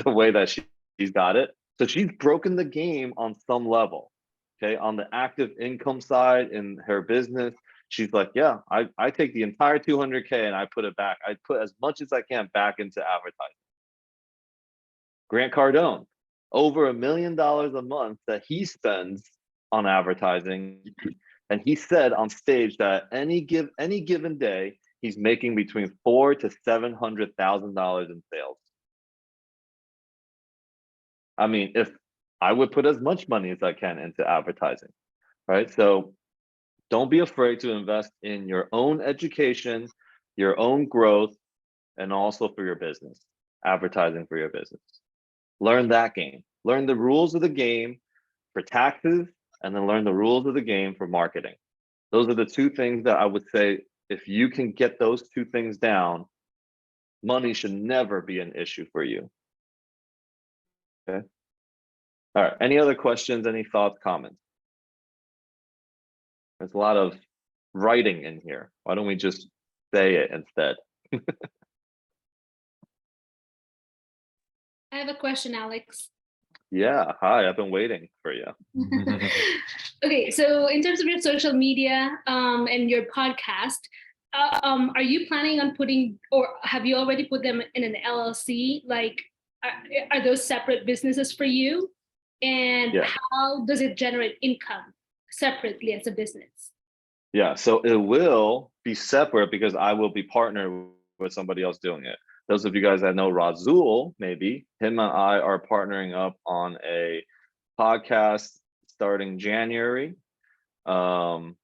the way that she's got it. So she's broken the game on some level. Okay, on the active income side in her business, she's like, yeah, I take the entire 200K and I put it back. I put as much as I can back into advertising. Grant Cardone, over $1 million a month that he spends on advertising. And he said on stage that any given day, he's making between $400,000 to $700,000 in sales. I mean, if I would put as much money as I can into advertising, right? So don't be afraid to invest in your own education, your own growth, and also for your business, advertising for your business. Learn that game. Learn the rules of the game for taxes, and then learn the rules of the game for marketing. Those are the 2 things that I would say, if you can get those 2 things down, money should never be an issue for you. Okay. All right, any other questions, any thoughts, comments? There's a lot of writing in here. Why don't we just say it instead? I have a question, Alex. Yeah, hi, I've been waiting for you. Okay, so in terms of your social media and your podcast, are you planning on putting, or have you already put them in an LLC? Like, are those separate businesses for you? And Yeah. how does it generate income separately as a business? Yeah, so it will be separate because I will be partnered with somebody else doing it. Those of you guys that know Razul, maybe, him and I are partnering up on a podcast starting January. And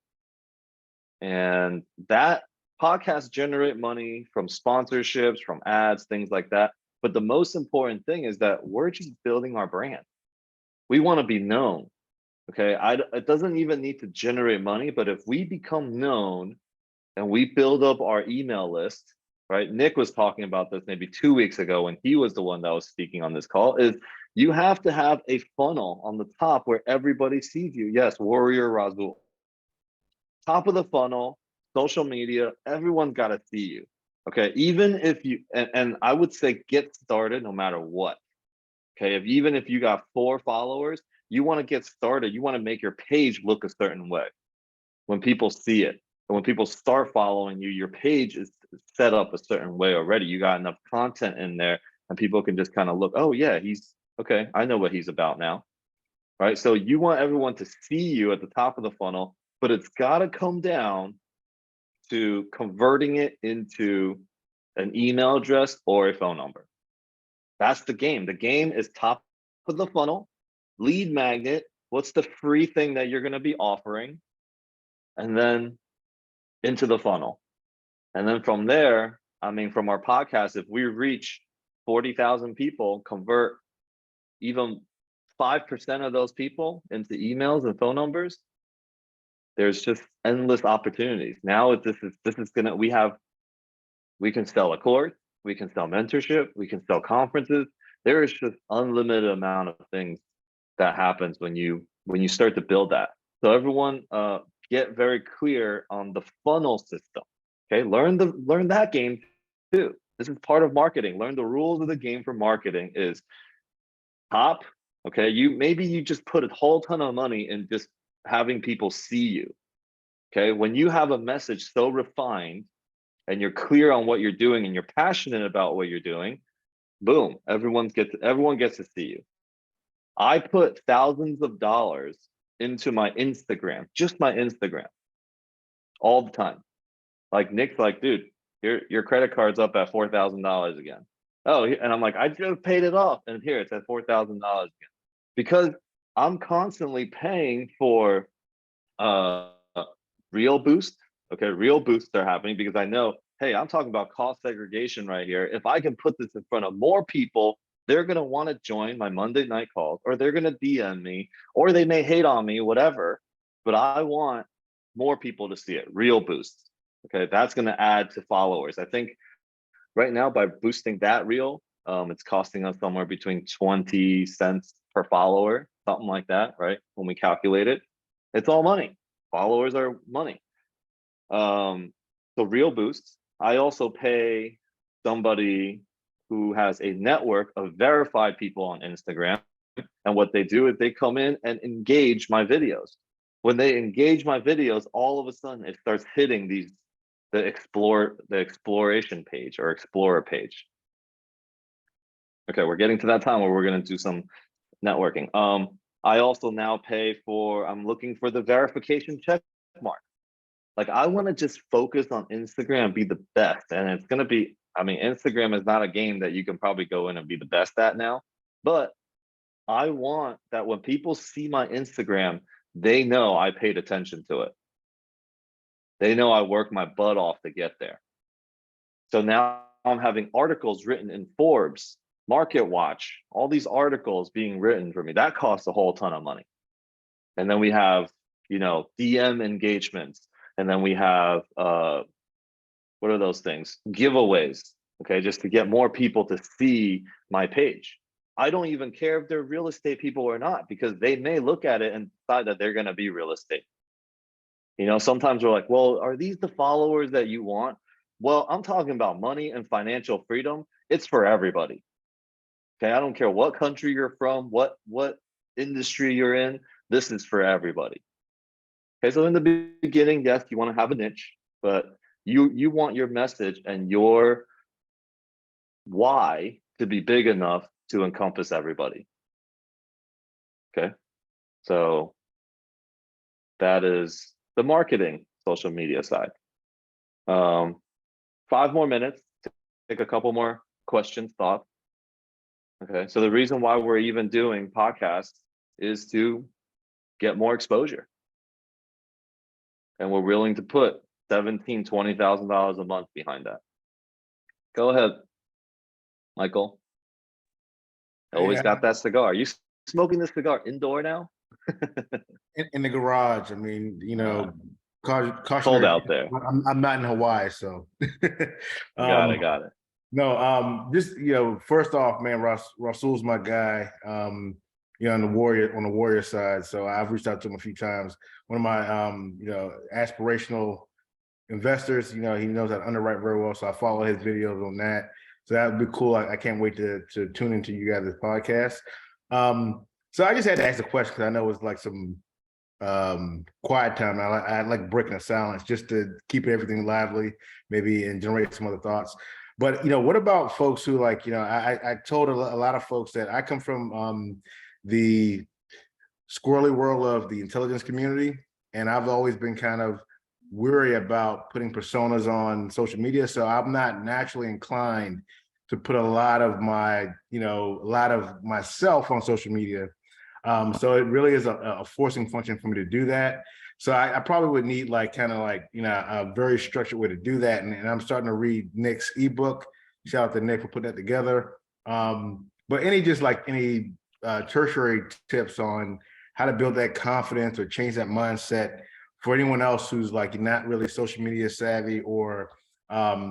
that podcast generate money from sponsorships, from ads, things like that. But the most important thing is that we're just building our brand. We want to be known. Okay, it doesn't even need to generate money, but if we become known and we build up our email list, right? Nick was talking about this maybe 2 weeks ago when he was the one that was speaking on this call, is you have to have a funnel on the top where everybody sees you. Yes, Warrior Razul. Top of the funnel, social media, everyone's got to see you. Okay, even if you, and I would say get started no matter what. Okay, even if you got 4 followers, you want to get started. You want to make your page look a certain way when people see it. And when people start following you, your page is set up a certain way already. You got enough content in there and people can just kind of look, oh yeah, he's okay. I know what he's about now, right? So you want everyone to see you at the top of the funnel, but it's got to come down to converting it into an email address or a phone number. That's the game. The game is top of the funnel, lead magnet. What's the free thing that you're going to be offering? And then into the funnel. And then from there, I mean, from our podcast, if we reach 40,000 people, convert even 5% of those people into emails and phone numbers, there's just endless opportunities. Now this is gonna, we can sell a course, we can sell mentorship, we can sell conferences. There is just unlimited amount of things that happens when you start to build that. So everyone get very clear on the funnel system. Okay, learn that game too. This is part of marketing. Learn the rules of the game for marketing is top. Okay, maybe you just put a whole ton of money in just having people see you. Okay, when you have a message so refined and you're clear on what you're doing and you're passionate about what you're doing, boom, everyone gets to see you. I put thousands of dollars into my Instagram, just my Instagram, all the time. Like Nick's like, dude, your credit card's up at $4,000 again. Oh, and I'm like, I just paid it off, and here it's at $4,000 again, because I'm constantly paying for real boost. Okay, real boosts are happening because I know, hey, I'm talking about cost segregation right here. If I can put this in front of more people, they're gonna want to join my Monday night calls, or they're gonna DM me, or they may hate on me, whatever. But I want more people to see it. Real boosts. Okay, that's gonna add to followers. I think right now by boosting that reel, it's costing us somewhere between 20 cents per follower, something like that, right? When we calculate it, it's all money. Followers are money. So real boosts. I also pay somebody who has a network of verified people on Instagram. And what they do is they come in and engage my videos. When they engage my videos, all of a sudden it starts hitting the exploration page or explorer page. Okay, we're getting to that time where we're going to do some networking. I also now pay for, I'm looking for the verification check mark. Like, I want to just focus on Instagram and be the best. And it's going to be, I mean, Instagram is not a game that you can probably go in and be the best at now, but I want that when people see my Instagram, they know I paid attention to it. They know I worked my butt off to get there. So now I'm having articles written in Forbes, Market Watch, all these articles being written for me. That costs a whole ton of money. And then we have, you know, DM engagements. And then we have, what are those things? Giveaways, okay, just to get more people to see my page. I don't even care if they're real estate people or not, because they may look at it and decide that they're gonna be real estate. You know, sometimes we're like, well, are these the followers that you want? Well, I'm talking about money and financial freedom. It's for everybody. Okay, I don't care what country you're from, what industry you're in, this is for everybody. Okay, so in the beginning, yes, you want to have a niche, but you want your message and your why to be big enough to encompass everybody. Okay, so that is the marketing social media side. 5 more minutes to take a couple more questions, thoughts. Okay, so the reason why we're even doing podcasts is to get more exposure. And we're willing to put $17,000, $20,000 a month behind that. Go ahead, Michael. Always got that cigar. You smoking this cigar indoor now? In the garage. I mean, you know, cold out there. I'm not in Hawaii, so. Got it. No, just, you know, first off, man, Rasul's my guy. You know, on the warrior side. So I've reached out to him a few times. One of my, you know, aspirational investors, you know, he knows how to underwrite very well. So I follow his videos on that. So that would be cool. I can't wait to tune into you guys' podcast. So I just had to ask a question because I know it's like some quiet time. I like breaking the silence just to keep everything lively, maybe, and generate some other thoughts. But, you know, what about folks who, like, you know, I told a lot of folks that I come from the squirrely world of the intelligence community, and I've always been kind of weary about putting personas on social media. So I'm not naturally inclined to put a lot of myself on social media. So it really is a forcing function for me to do that. So I probably would need a very structured way to do that. And I'm starting to read Nick's ebook. Shout out to Nick for putting that together. But any tertiary tips on how to build that confidence or change that mindset for anyone else who's like not really social media savvy or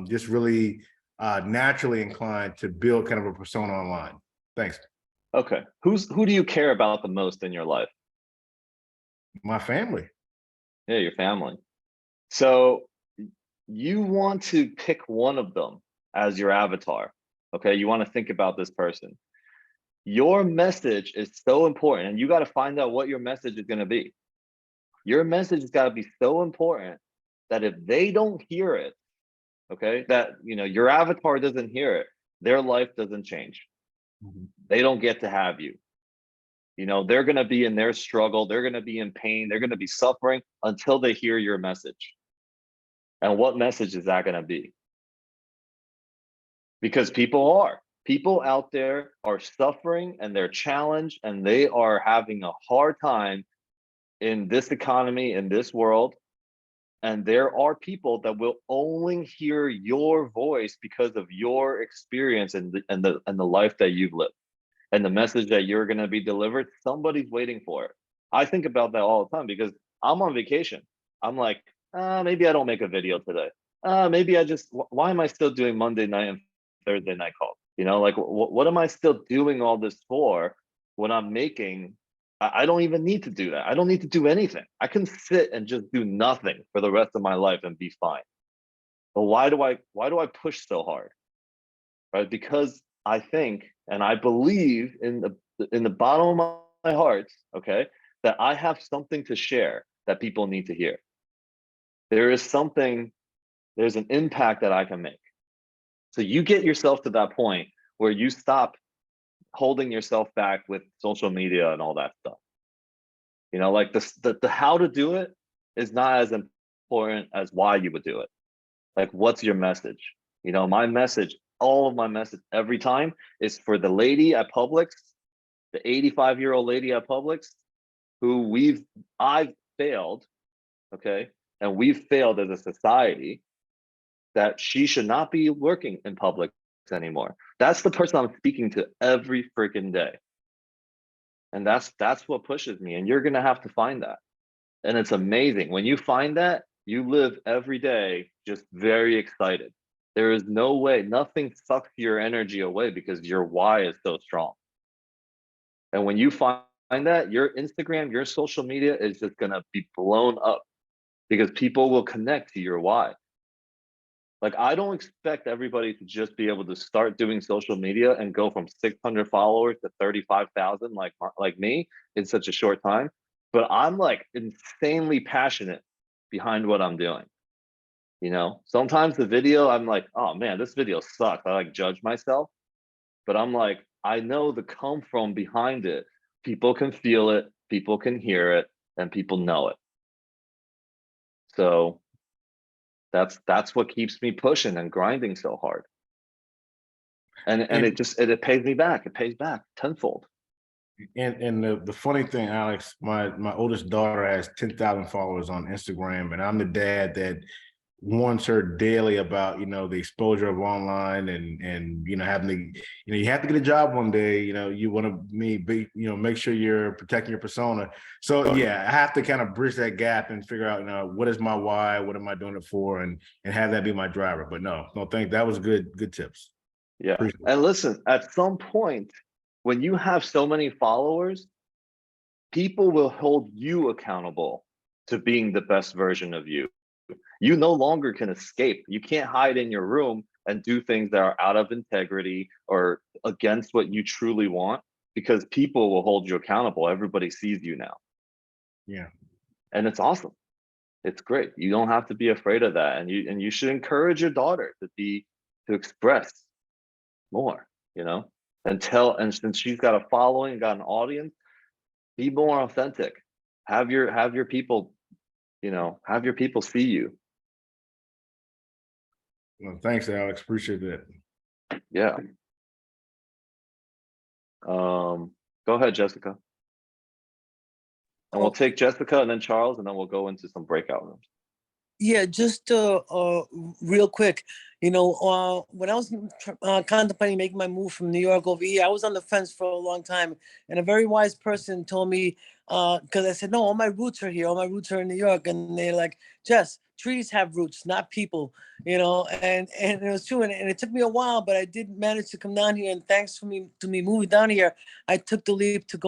just really naturally inclined to build kind of a persona online? Thanks. Okay. Who do you care about the most in your life? My family. Yeah, your family. So you want to pick one of them as your avatar. Okay, you want to think about this person. Your message is so important, and you got to find out what your message is going to be. Your message has got to be so important that if they don't hear it, okay, that, you know, your avatar doesn't hear it, their life doesn't change. They don't get to have you. You know, they're going to be in their struggle. They're going to be in pain. They're going to be suffering until they hear your message. And what message is that going to be? Because people out there are suffering and they're challenged and they are having a hard time in this economy, in this world. And there are people that will only hear your voice because of your experience and the life that you've lived and the message that you're going to be delivered. Somebody's waiting for it. I think about that all the time because I'm on vacation. I'm like, maybe I don't make a video today. Maybe why am I still doing Monday night and Thursday night calls? You know, like what am I still doing all this for when I'm making? I don't even need to do that. I don't need to do anything. I can sit and just do nothing for the rest of my life and be fine. But why do I push so hard? Right? Because I think and I believe in the bottom of my heart, okay, that I have something to share that people need to hear. There's an impact that I can make. So you get yourself to that point where you stop holding yourself back with social media and all that stuff. You know, like the how to do it is not as important as why you would do it. Like, what's your message? You know, my message, all of my message every time is for the lady at Publix, the 85-year-old lady at Publix, who I've failed, okay? And we've failed as a society, that she should not be working in Publix anymore. That's the person I'm speaking to every freaking day. And that's what pushes me. And you're gonna have to find that. And it's amazing. When you find that, you live every day just very excited. There is no way, nothing sucks your energy away because your why is so strong. And when you find that, your Instagram, your social media is just gonna be blown up because people will connect to your why. Like, I don't expect everybody to just be able to start doing social media and go from 600 followers to 35,000 like me in such a short time. But I'm like insanely passionate behind what I'm doing. You know, sometimes the video, I'm like, oh man, this video sucks. I like judge myself, but I'm like, I know the come from behind it. People can feel it, people can hear it, and people know it. So that's what keeps me pushing and grinding so hard. And it pays me back. It pays back tenfold. And the funny thing, Alex, my oldest daughter has 10,000 followers on Instagram, and I'm the dad that warns her daily about, you know, the exposure of online and you know, having to, you know, you have to get a job one day, you know, you want to make sure you're protecting your persona. So yeah, I have to kind of bridge that gap and figure out, you know, what is my why, what am I doing it for, and have that be my driver. But no, thank, that was good tips. Yeah. And listen, at some point, when you have so many followers, people will hold you accountable to being the best version of you. You no longer can escape. You can't hide in your room and do things that are out of integrity or against what you truly want, because people will hold you accountable. Everybody sees you now. Yeah. And it's awesome. It's great. You don't have to be afraid of that. And you should encourage your daughter to express more, you know, and since she's got a following, got an audience, be more authentic. Have your people, you know, have your people see you. Well, thanks, Alex. Appreciate that. Yeah. Go ahead, Jessica. And we'll take Jessica and then Charles, and then we'll go into some breakout rooms. Yeah, just real quick, you know, when I was contemplating making my move from New York over here, I was on the fence for a long time, and a very wise person told me, because I said, no, all my roots are here, all my roots are in New York, and they're like, Jess, trees have roots, not people, you know, and it was true, and it took me a while, but I did manage to come down here, and thanks to me moving down here, I took the leap to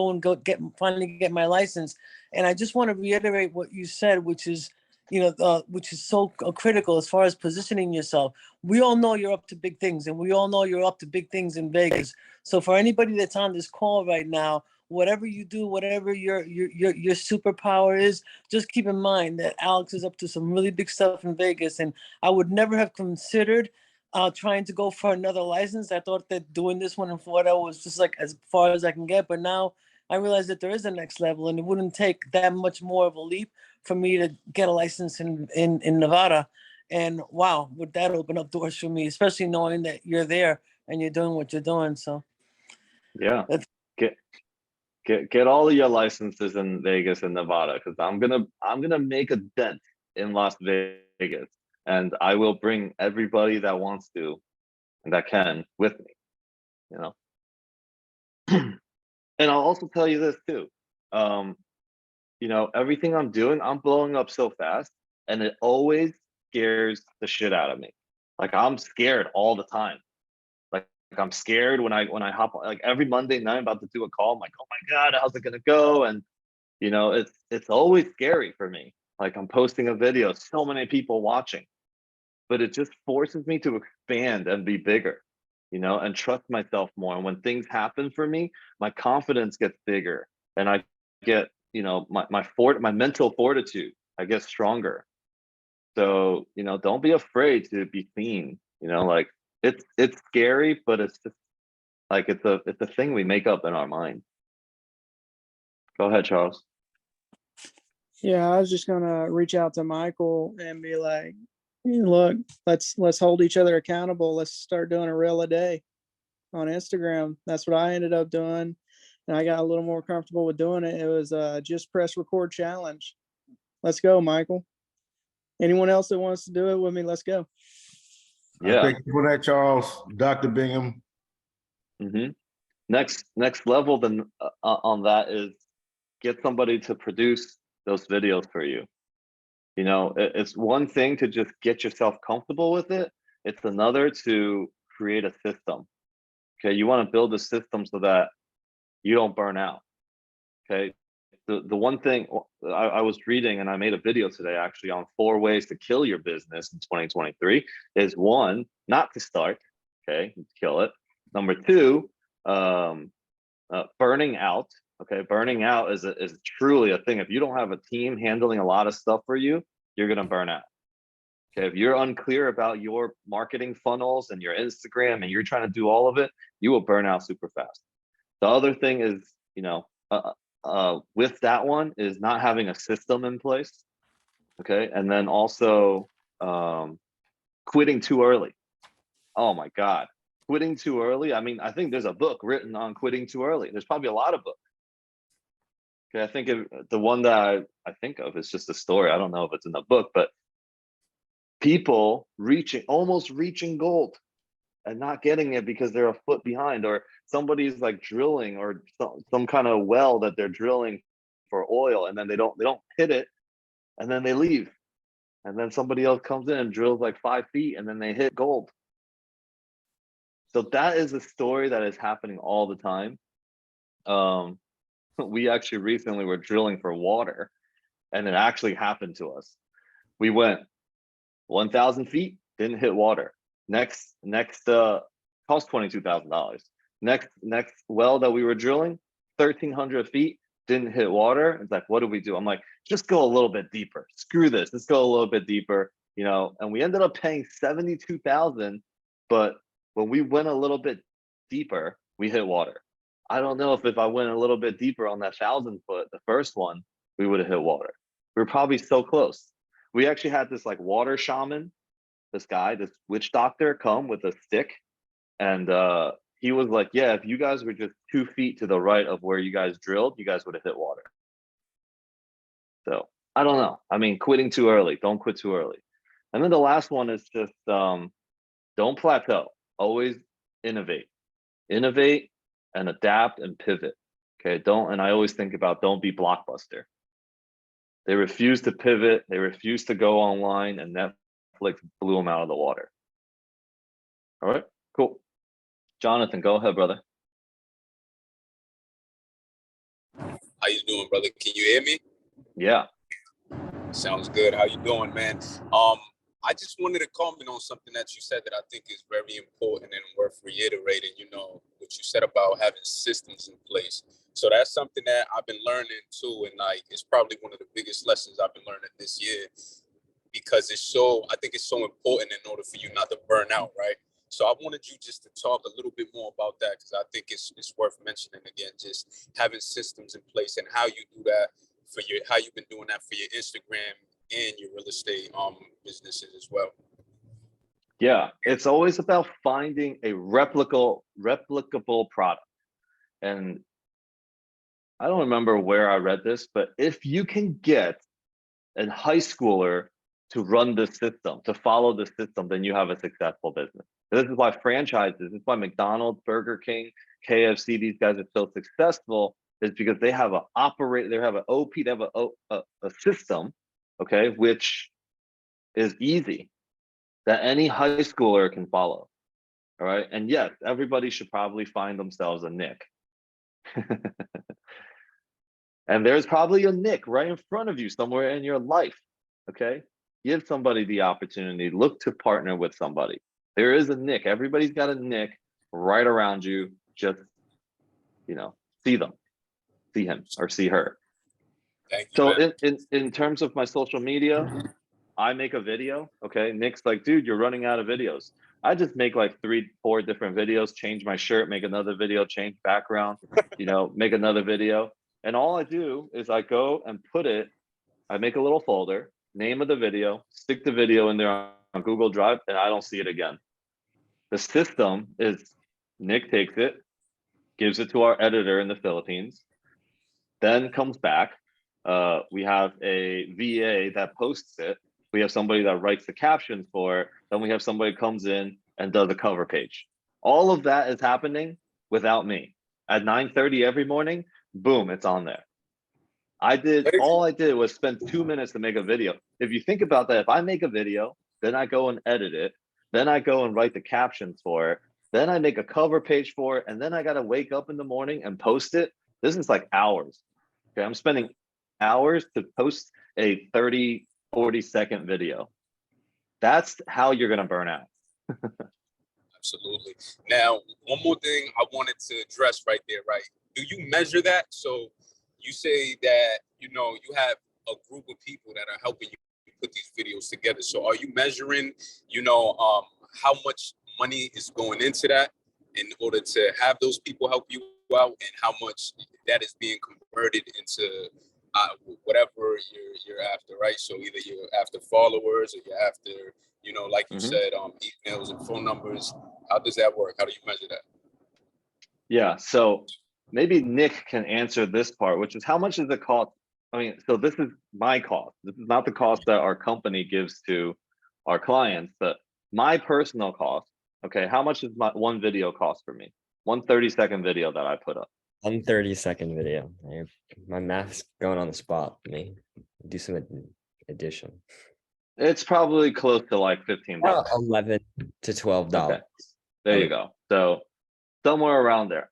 finally get my license, and I just want to reiterate what you said, which is, you know, which is so critical as far as positioning yourself. We all know you're up to big things, and we all know you're up to big things in Vegas. So for anybody that's on this call right now, whatever you do, whatever your superpower is, just keep in mind that Alex is up to some really big stuff in Vegas, and I would never have considered trying to go for another license. I thought that doing this one in Florida was just like as far as I can get, but now I realized that there is a next level, and it wouldn't take that much more of a leap for me to get a license in Nevada. And wow, would that open up doors for me, especially knowing that you're there and you're doing what you're doing. So Yeah, that's get all of your licenses in Vegas and Nevada, because I'm gonna make a dent in Las Vegas, and I will bring everybody that wants to and that can with me. You know, and I'll also tell you this too. You know, everything I'm doing, I'm blowing up so fast, and it always scares the shit out of me. Like I'm scared all the time. Like I'm scared when I hop on, like every Monday night I'm about to do a call. I'm like, oh my God, how's it gonna go? And you know, it's always scary for me. Like I'm posting a video, so many people watching, but it just forces me to expand and be bigger, you know, and trust myself more. And when things happen for me, my confidence gets bigger, and I get, you know, my mental fortitude, I get stronger. So, you know, don't be afraid to be seen, you know, like it's scary, but it's just like it's a thing we make up in our mind. Go ahead, Charles. Yeah, I was just gonna reach out to Michael and be like, "Hey, look, let's hold each other accountable. Let's start doing a reel a day on Instagram." That's what I ended up doing. And I got a little more comfortable with doing it. It was just press record challenge. Let's go, Michael. Anyone else that wants to do it with me, let's go. Yeah. Thank you for that, Charles. Dr. Bingham. Next level then on that is get somebody to produce those videos for you. You know, it's one thing to just get yourself comfortable with it. It's another to create a system. Okay, you want to build a system so that you don't burn out. Okay, the one thing I was reading, and I made a video today actually on 4 ways to kill your business in 2023 is 1, not to start. Okay, kill it. Number 2, burning out. Okay, burning out is truly a thing. If you don't have a team handling a lot of stuff for you, you're gonna burn out. Okay, if you're unclear about your marketing funnels and your Instagram and you're trying to do all of it, you will burn out super fast. The other thing is, you know, with that one is not having a system in place. Okay, and then also quitting too early. Oh my God, quitting too early. I mean, I think there's a book written on quitting too early. There's probably a lot of books. Okay, I think the one that I think of is just a story. I don't know if it's in the book, but people almost reaching gold and not getting it because they're a foot behind, or somebody's like drilling or some kind of well that they're drilling for oil, and then they don't hit it, and then they leave, and then somebody else comes in and drills like 5 feet, and then they hit gold. So that is a story that is happening all the time. We actually recently were drilling for water, and it actually happened to us. We went 1,000 feet, didn't hit water. Next cost $22,000. Next well that we were drilling, 1,300 feet, didn't hit water. It's like, what do we do? I'm like, just go a little bit deeper. Screw this. Let's go a little bit deeper, you know. And we ended up paying 72,000, but when we went a little bit deeper, we hit water. I don't know if I went a little bit deeper on that 1,000 foot, the first one, we would have hit water. We were probably so close. We actually had this like water shaman, this witch doctor come with a stick. And he was like, yeah, if you guys were just 2 feet to the right of where you guys drilled, you guys would have hit water. So I don't know. I mean, quitting too early. Don't quit too early. And then the last one is just don't plateau. Always innovate. Innovate and adapt and pivot. Okay. And I always think about don't be Blockbuster. They refused to pivot. They refused to go online, and Netflix blew them out of the water. All right, cool. Jonathan, go ahead, brother. How you doing, brother? Can you hear me? Yeah. Sounds good. How you doing, man? I just wanted to comment on something that you said that I think is very important and worth reiterating, you know, what you said about having systems in place. So that's something that I've been learning too. And like, it's probably one of the biggest lessons I've been learning this year, because I think it's so important in order for you not to burn out, right? So I wanted you just to talk a little bit more about that, because I think it's worth mentioning again, just having systems in place and how you do that for how you've been doing that for your Instagram and your real estate businesses as well. Yeah, it's always about finding a replicable product. And I don't remember where I read this, but if you can get a high schooler to run the system, to follow the system, then you have a successful business. This is why franchises, this is why McDonald's, Burger King, KFC, these guys are so successful, is because they have an operate, they have an OP, they have a system, okay, which is easy, that any high schooler can follow. All right. And yes, everybody should probably find themselves a Nick. And there's probably a Nick right in front of you somewhere in your life. Okay. Give somebody the opportunity, look to partner with somebody. There is a Nick. Everybody's got a Nick right around you. Just, you know, see them, see him or see her. Thank you, So man. in terms of my social media, I make a video. Okay. Nick's like, dude, you're running out of videos. I just make like 3-4 different videos, change my shirt, make another video, change background, you know, make another video. And all I do is I go and put it, I make a little folder, name of the video, stick the video in there on Google Drive, and I don't see it again. The system is Nick takes it, gives it to our editor in the Philippines, then comes back. We have a VA that posts it. We have somebody that writes the captions for it. Then we have somebody comes in and does a cover page. All of that is happening without me. At 9:30 every morning, boom, it's on there. All I did was spend 2 minutes to make a video. If you think about that, if I make a video, then I go and edit it, then I go and write the captions for it, then I make a cover page for it, and then I got to wake up in the morning and post it. This is like hours. Okay, I'm spending hours to post a 30-40-second video. That's how you're going to burn out. Absolutely. Now, one more thing I wanted to address right there, right? Do you measure that? So you say that, you know, you have a group of people that are helping you put these videos together. So are you measuring, you know, how much money is going into that in order to have those people help you out, and how much that is being converted into whatever you're after, right? So either you're after followers or you're after, you know, like you said, emails and phone numbers. How does that work? How do you measure that? Yeah, so maybe Nick can answer this part, which is how much is the cost? I mean, so this is my cost. This is not the cost that our company gives to our clients, but my personal cost. Okay, how much is my one video cost for me? One 30-second video that I put up. 1 30-second video. My math's going on the spot. Let me do some addition. It's probably close to like $15. $11 to $12. Okay, there you go. So somewhere around there.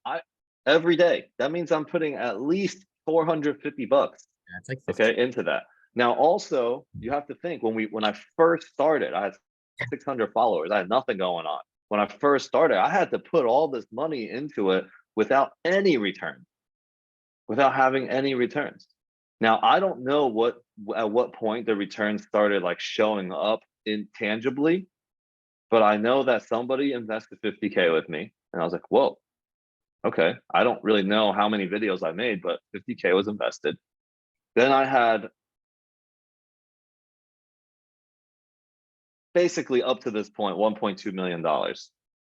Every day. That means I'm putting at least $450. Yeah, it's like 15. Okay, into that. Now, also, you have to think when I first started, I had 600 followers. I had nothing going on. When I first started, I had to put all this money into it without any return, without having any returns. Now, I don't know at what point the returns started like showing up intangibly, but I know that somebody invested 50K with me, and I was like, whoa, okay. I don't really know how many videos I made, but 50K was invested. Then I had basically up to this point, $1.2 million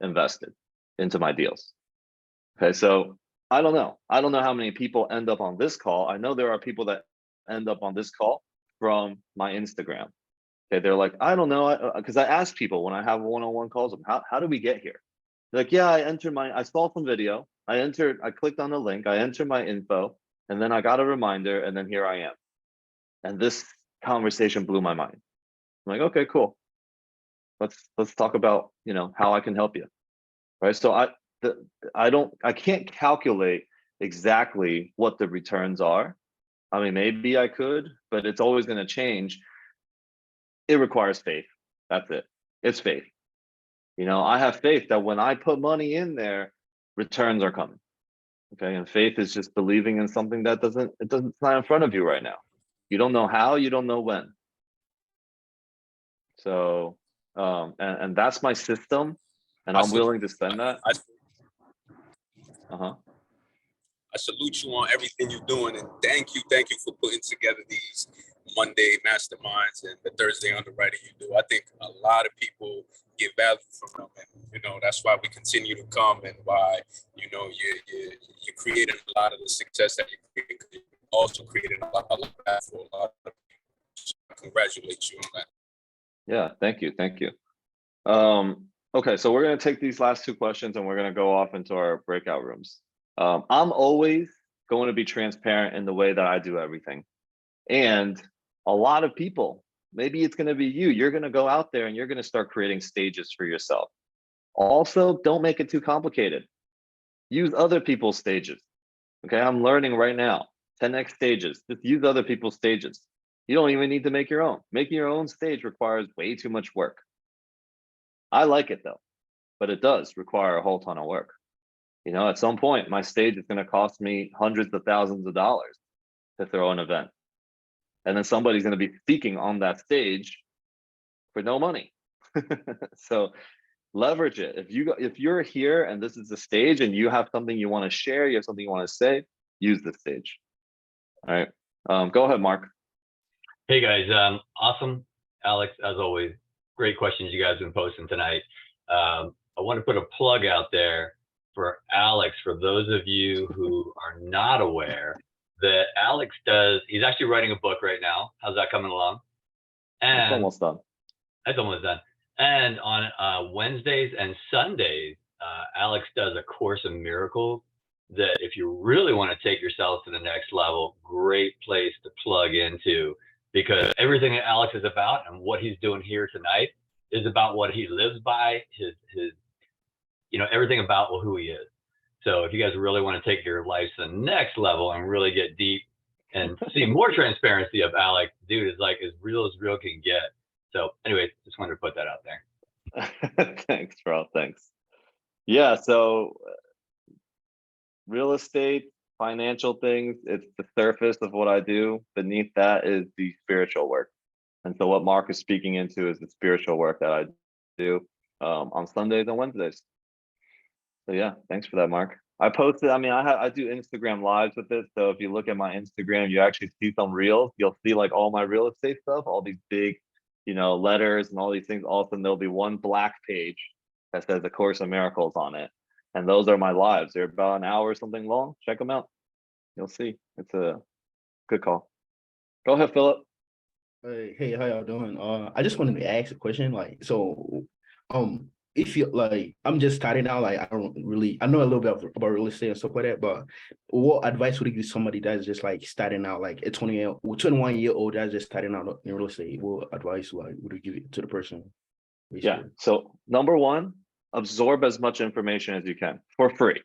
invested into my deals. Okay, so I don't know. I don't know how many people end up on this call. I know there are people that end up on this call from my Instagram. Okay, they're like, I don't know, because I ask people when I have one-on-one calls, how do we get here? They're like, yeah, I saw some video. I clicked on the link, I entered my info, and then I got a reminder, and then here I am. And this conversation blew my mind. I'm like, okay, cool. Let's talk about, you know, how I can help you. Right. So I can't calculate exactly what the returns are. I mean, maybe I could, but it's always going to change. It requires faith. That's it. It's faith. You know, I have faith that when I put money in there, returns are coming. Okay. And faith is just believing in something that it's not in front of you right now. You don't know how, you don't know when. So, and that's my system. and I I'm salute, willing to spend that. Uh-huh. I salute you on everything you're doing, and thank you for putting together these Monday masterminds and the Thursday underwriting you do. I think a lot of people get value from them, and you know that's why we continue to come, and why you're creating a lot of the success that you create. You're also creating a lot of that for a lot of people. So I congratulate you on that. Yeah, thank you. Okay, so we're going to take these last two questions and we're going to go off into our breakout rooms. I'm always going to be transparent in the way that I do everything. And a lot of people, maybe it's going to be you, you're going to go out there and you're going to start creating stages for yourself. Also, don't make it too complicated. Use other people's stages. Okay, I'm learning right now, 10x stages, just use other people's stages. You don't even need to make your own. Making your own stage requires way too much work. I like it though, but it does require a whole ton of work. You know, at some point, my stage is going to cost me hundreds of thousands of dollars to throw an event. And then somebody's going to be speaking on that stage for no money. So leverage it. If you're here and this is the stage and you have something you want to share, you have something you want to say, use the stage. All right. Go ahead, Mark. Hey guys, awesome. Alex, as always, great questions you guys have been posting tonight. I want to put a plug out there for Alex, for those of you who are not aware that Alex he's actually writing a book right now. How's that coming along? And it's almost done. It's almost done. And on Wednesdays and Sundays, Alex does a Course in Miracles that if you really want to take yourself to the next level, great place to plug into, because everything that Alex is about and what he's doing here tonight is about what he lives by, his everything about who he is. So if you guys really want to take your life to the next level and really get deep and see more transparency of Alex, dude is like as real can get. So anyway, just wanted to put that out there. Thanks, bro. Thanks. Yeah, so real estate, financial things, it's the surface of what I do. Beneath that is the spiritual work. And so what Mark is speaking into is the spiritual work that I do on Sundays and Wednesdays. So yeah, thanks for that, Mark. I posted, I do Instagram lives with it. So if you look at my Instagram, you actually see some reels. You'll see like all my real estate stuff, all these big, letters and all these things. All of a sudden there'll be one black page that says A Course in Miracles on it. And those are my lives. They're about an hour or something long. Check them out. You'll see. It's a good call. Go ahead, Philip. Hey, how y'all doing? I just wanted to ask a question. If you like, I'm just starting out. Like, I know a little bit about real estate and stuff like that. But what advice would you give somebody that's just like starting out, like a 21-year-old that's just starting out in real estate? What advice would you give it to the person? Basically? Yeah. So number one, absorb as much information as you can for free.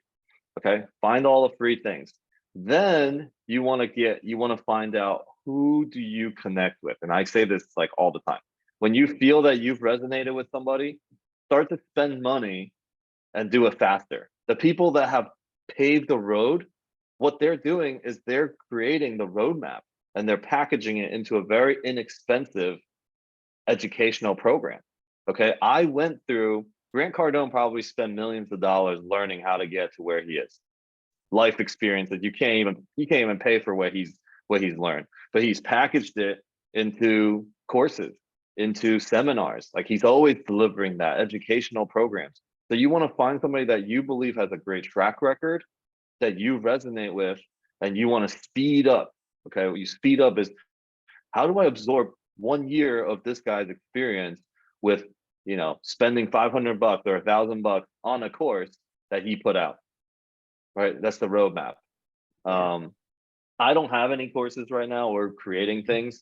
Okay. Find all the free things. Then you want to find out, who do you connect with? And I say this like all the time. When you feel that you've resonated with somebody, start to spend money and do it faster. The people that have paved the road, what they're doing is they're creating the roadmap and they're packaging it into a very inexpensive educational program. Okay. I went through, Grant Cardone probably spent millions of dollars learning how to get to where he is. Life experience that you can't even pay for what he's learned, but he's packaged it into courses, into seminars. Like, he's always delivering that educational programs. So you want to find somebody that you believe has a great track record, that you resonate with, and you want to speed up. Okay, what you speed up is, how do I absorb 1 year of this guy's experience with, spending $500 or $1,000 on a course that he put out. Right, that's the roadmap. I don't have any courses right now or creating things,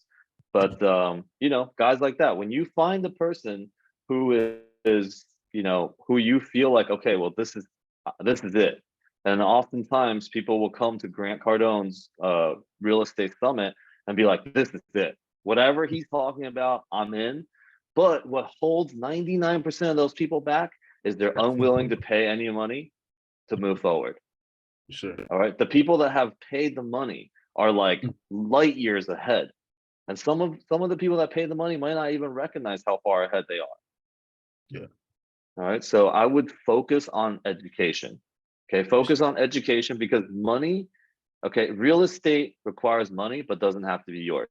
but guys like that, when you find the person who is, who you feel like, okay, well, this is it. And oftentimes people will come to Grant Cardone's real estate summit and be like, this is it. Whatever he's talking about, I'm in. But what holds 99% of those people back is they're unwilling to pay any money to move forward. Sure. All right. The people that have paid the money are like light years ahead. And some of the people that pay the money might not even recognize how far ahead they are. Yeah. All right. So I would focus on education. Okay. Focus on education because money, okay, real estate requires money, but doesn't have to be yours.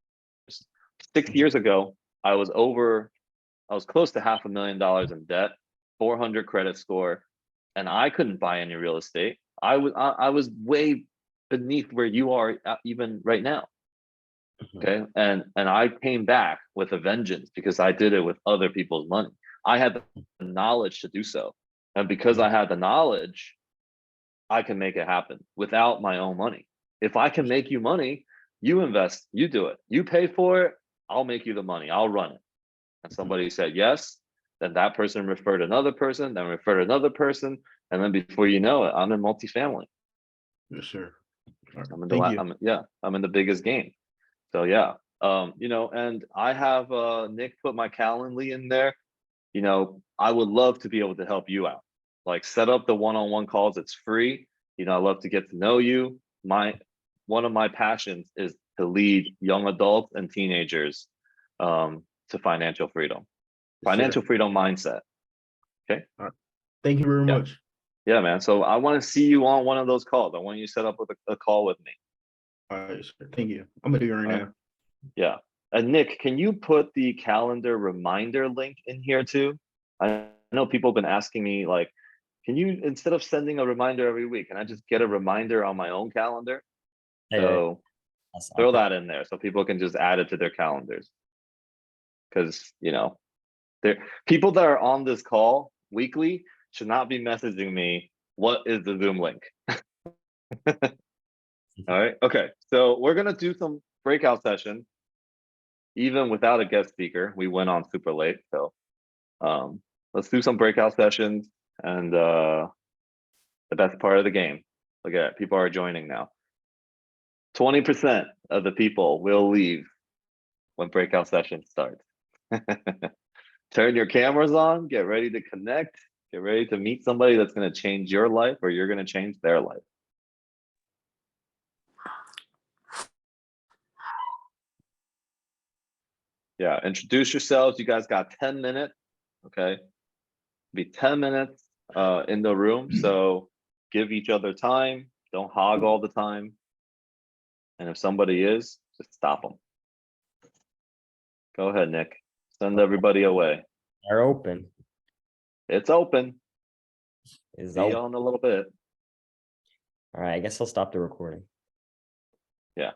6 years ago, I was close to $500,000 in debt, 400 credit score, and I couldn't buy any real estate. I was way beneath where you are even right now. Okay. And I came back with a vengeance because I did it with other people's money. I had the knowledge to do so. And because I had the knowledge, I can make it happen without my own money. If I can make you money, you invest, you do it. You pay for it, I'll make you the money. I'll run it. And somebody said yes, then that person referred another person, then referred another person. And then before you know it, I'm in multifamily. Yes, sir. I'm in Thank you. I'm in the biggest game. So yeah, you know, and I have Nick put my Calendly in there. You know, I would love to be able to help you out. Like set up the one-on-one calls. It's free. You know, I love to get to know you. One of my passions is to lead young adults and teenagers to financial freedom, financial freedom mindset. Okay. All right. Thank you very much. Yeah, man. So I want to see you on one of those calls. I want you to set up with a call with me. All right, sir. Thank you. I'm gonna do it right now. Yeah. And Nick, can you put the calendar reminder link in here too? I know people have been asking me like, can you, instead of sending a reminder every week, can I just get a reminder on my own calendar? So throw that in there so people can just add it to their calendars. Because, you know, people that are on this call weekly should not be messaging me, what is the Zoom link? All right. Okay. So we're going to do some breakout session. Even without a guest speaker, we went on super late. So let's do some breakout sessions. And the best part of the game, look at it, people are joining now. 20% of the people will leave when breakout session starts. Turn your cameras on, get ready to connect, get ready to meet somebody that's going to change your life or you're going to change their life. Yeah, introduce yourselves. You guys got 10 minutes, okay? Be 10 minutes in the room, so give each other time. Don't hog all the time. And if somebody is, just stop them. Go ahead, Nick. Send everybody away. They're open. It's open. Is See you in a little bit. All right, I guess I'll stop the recording. Yeah.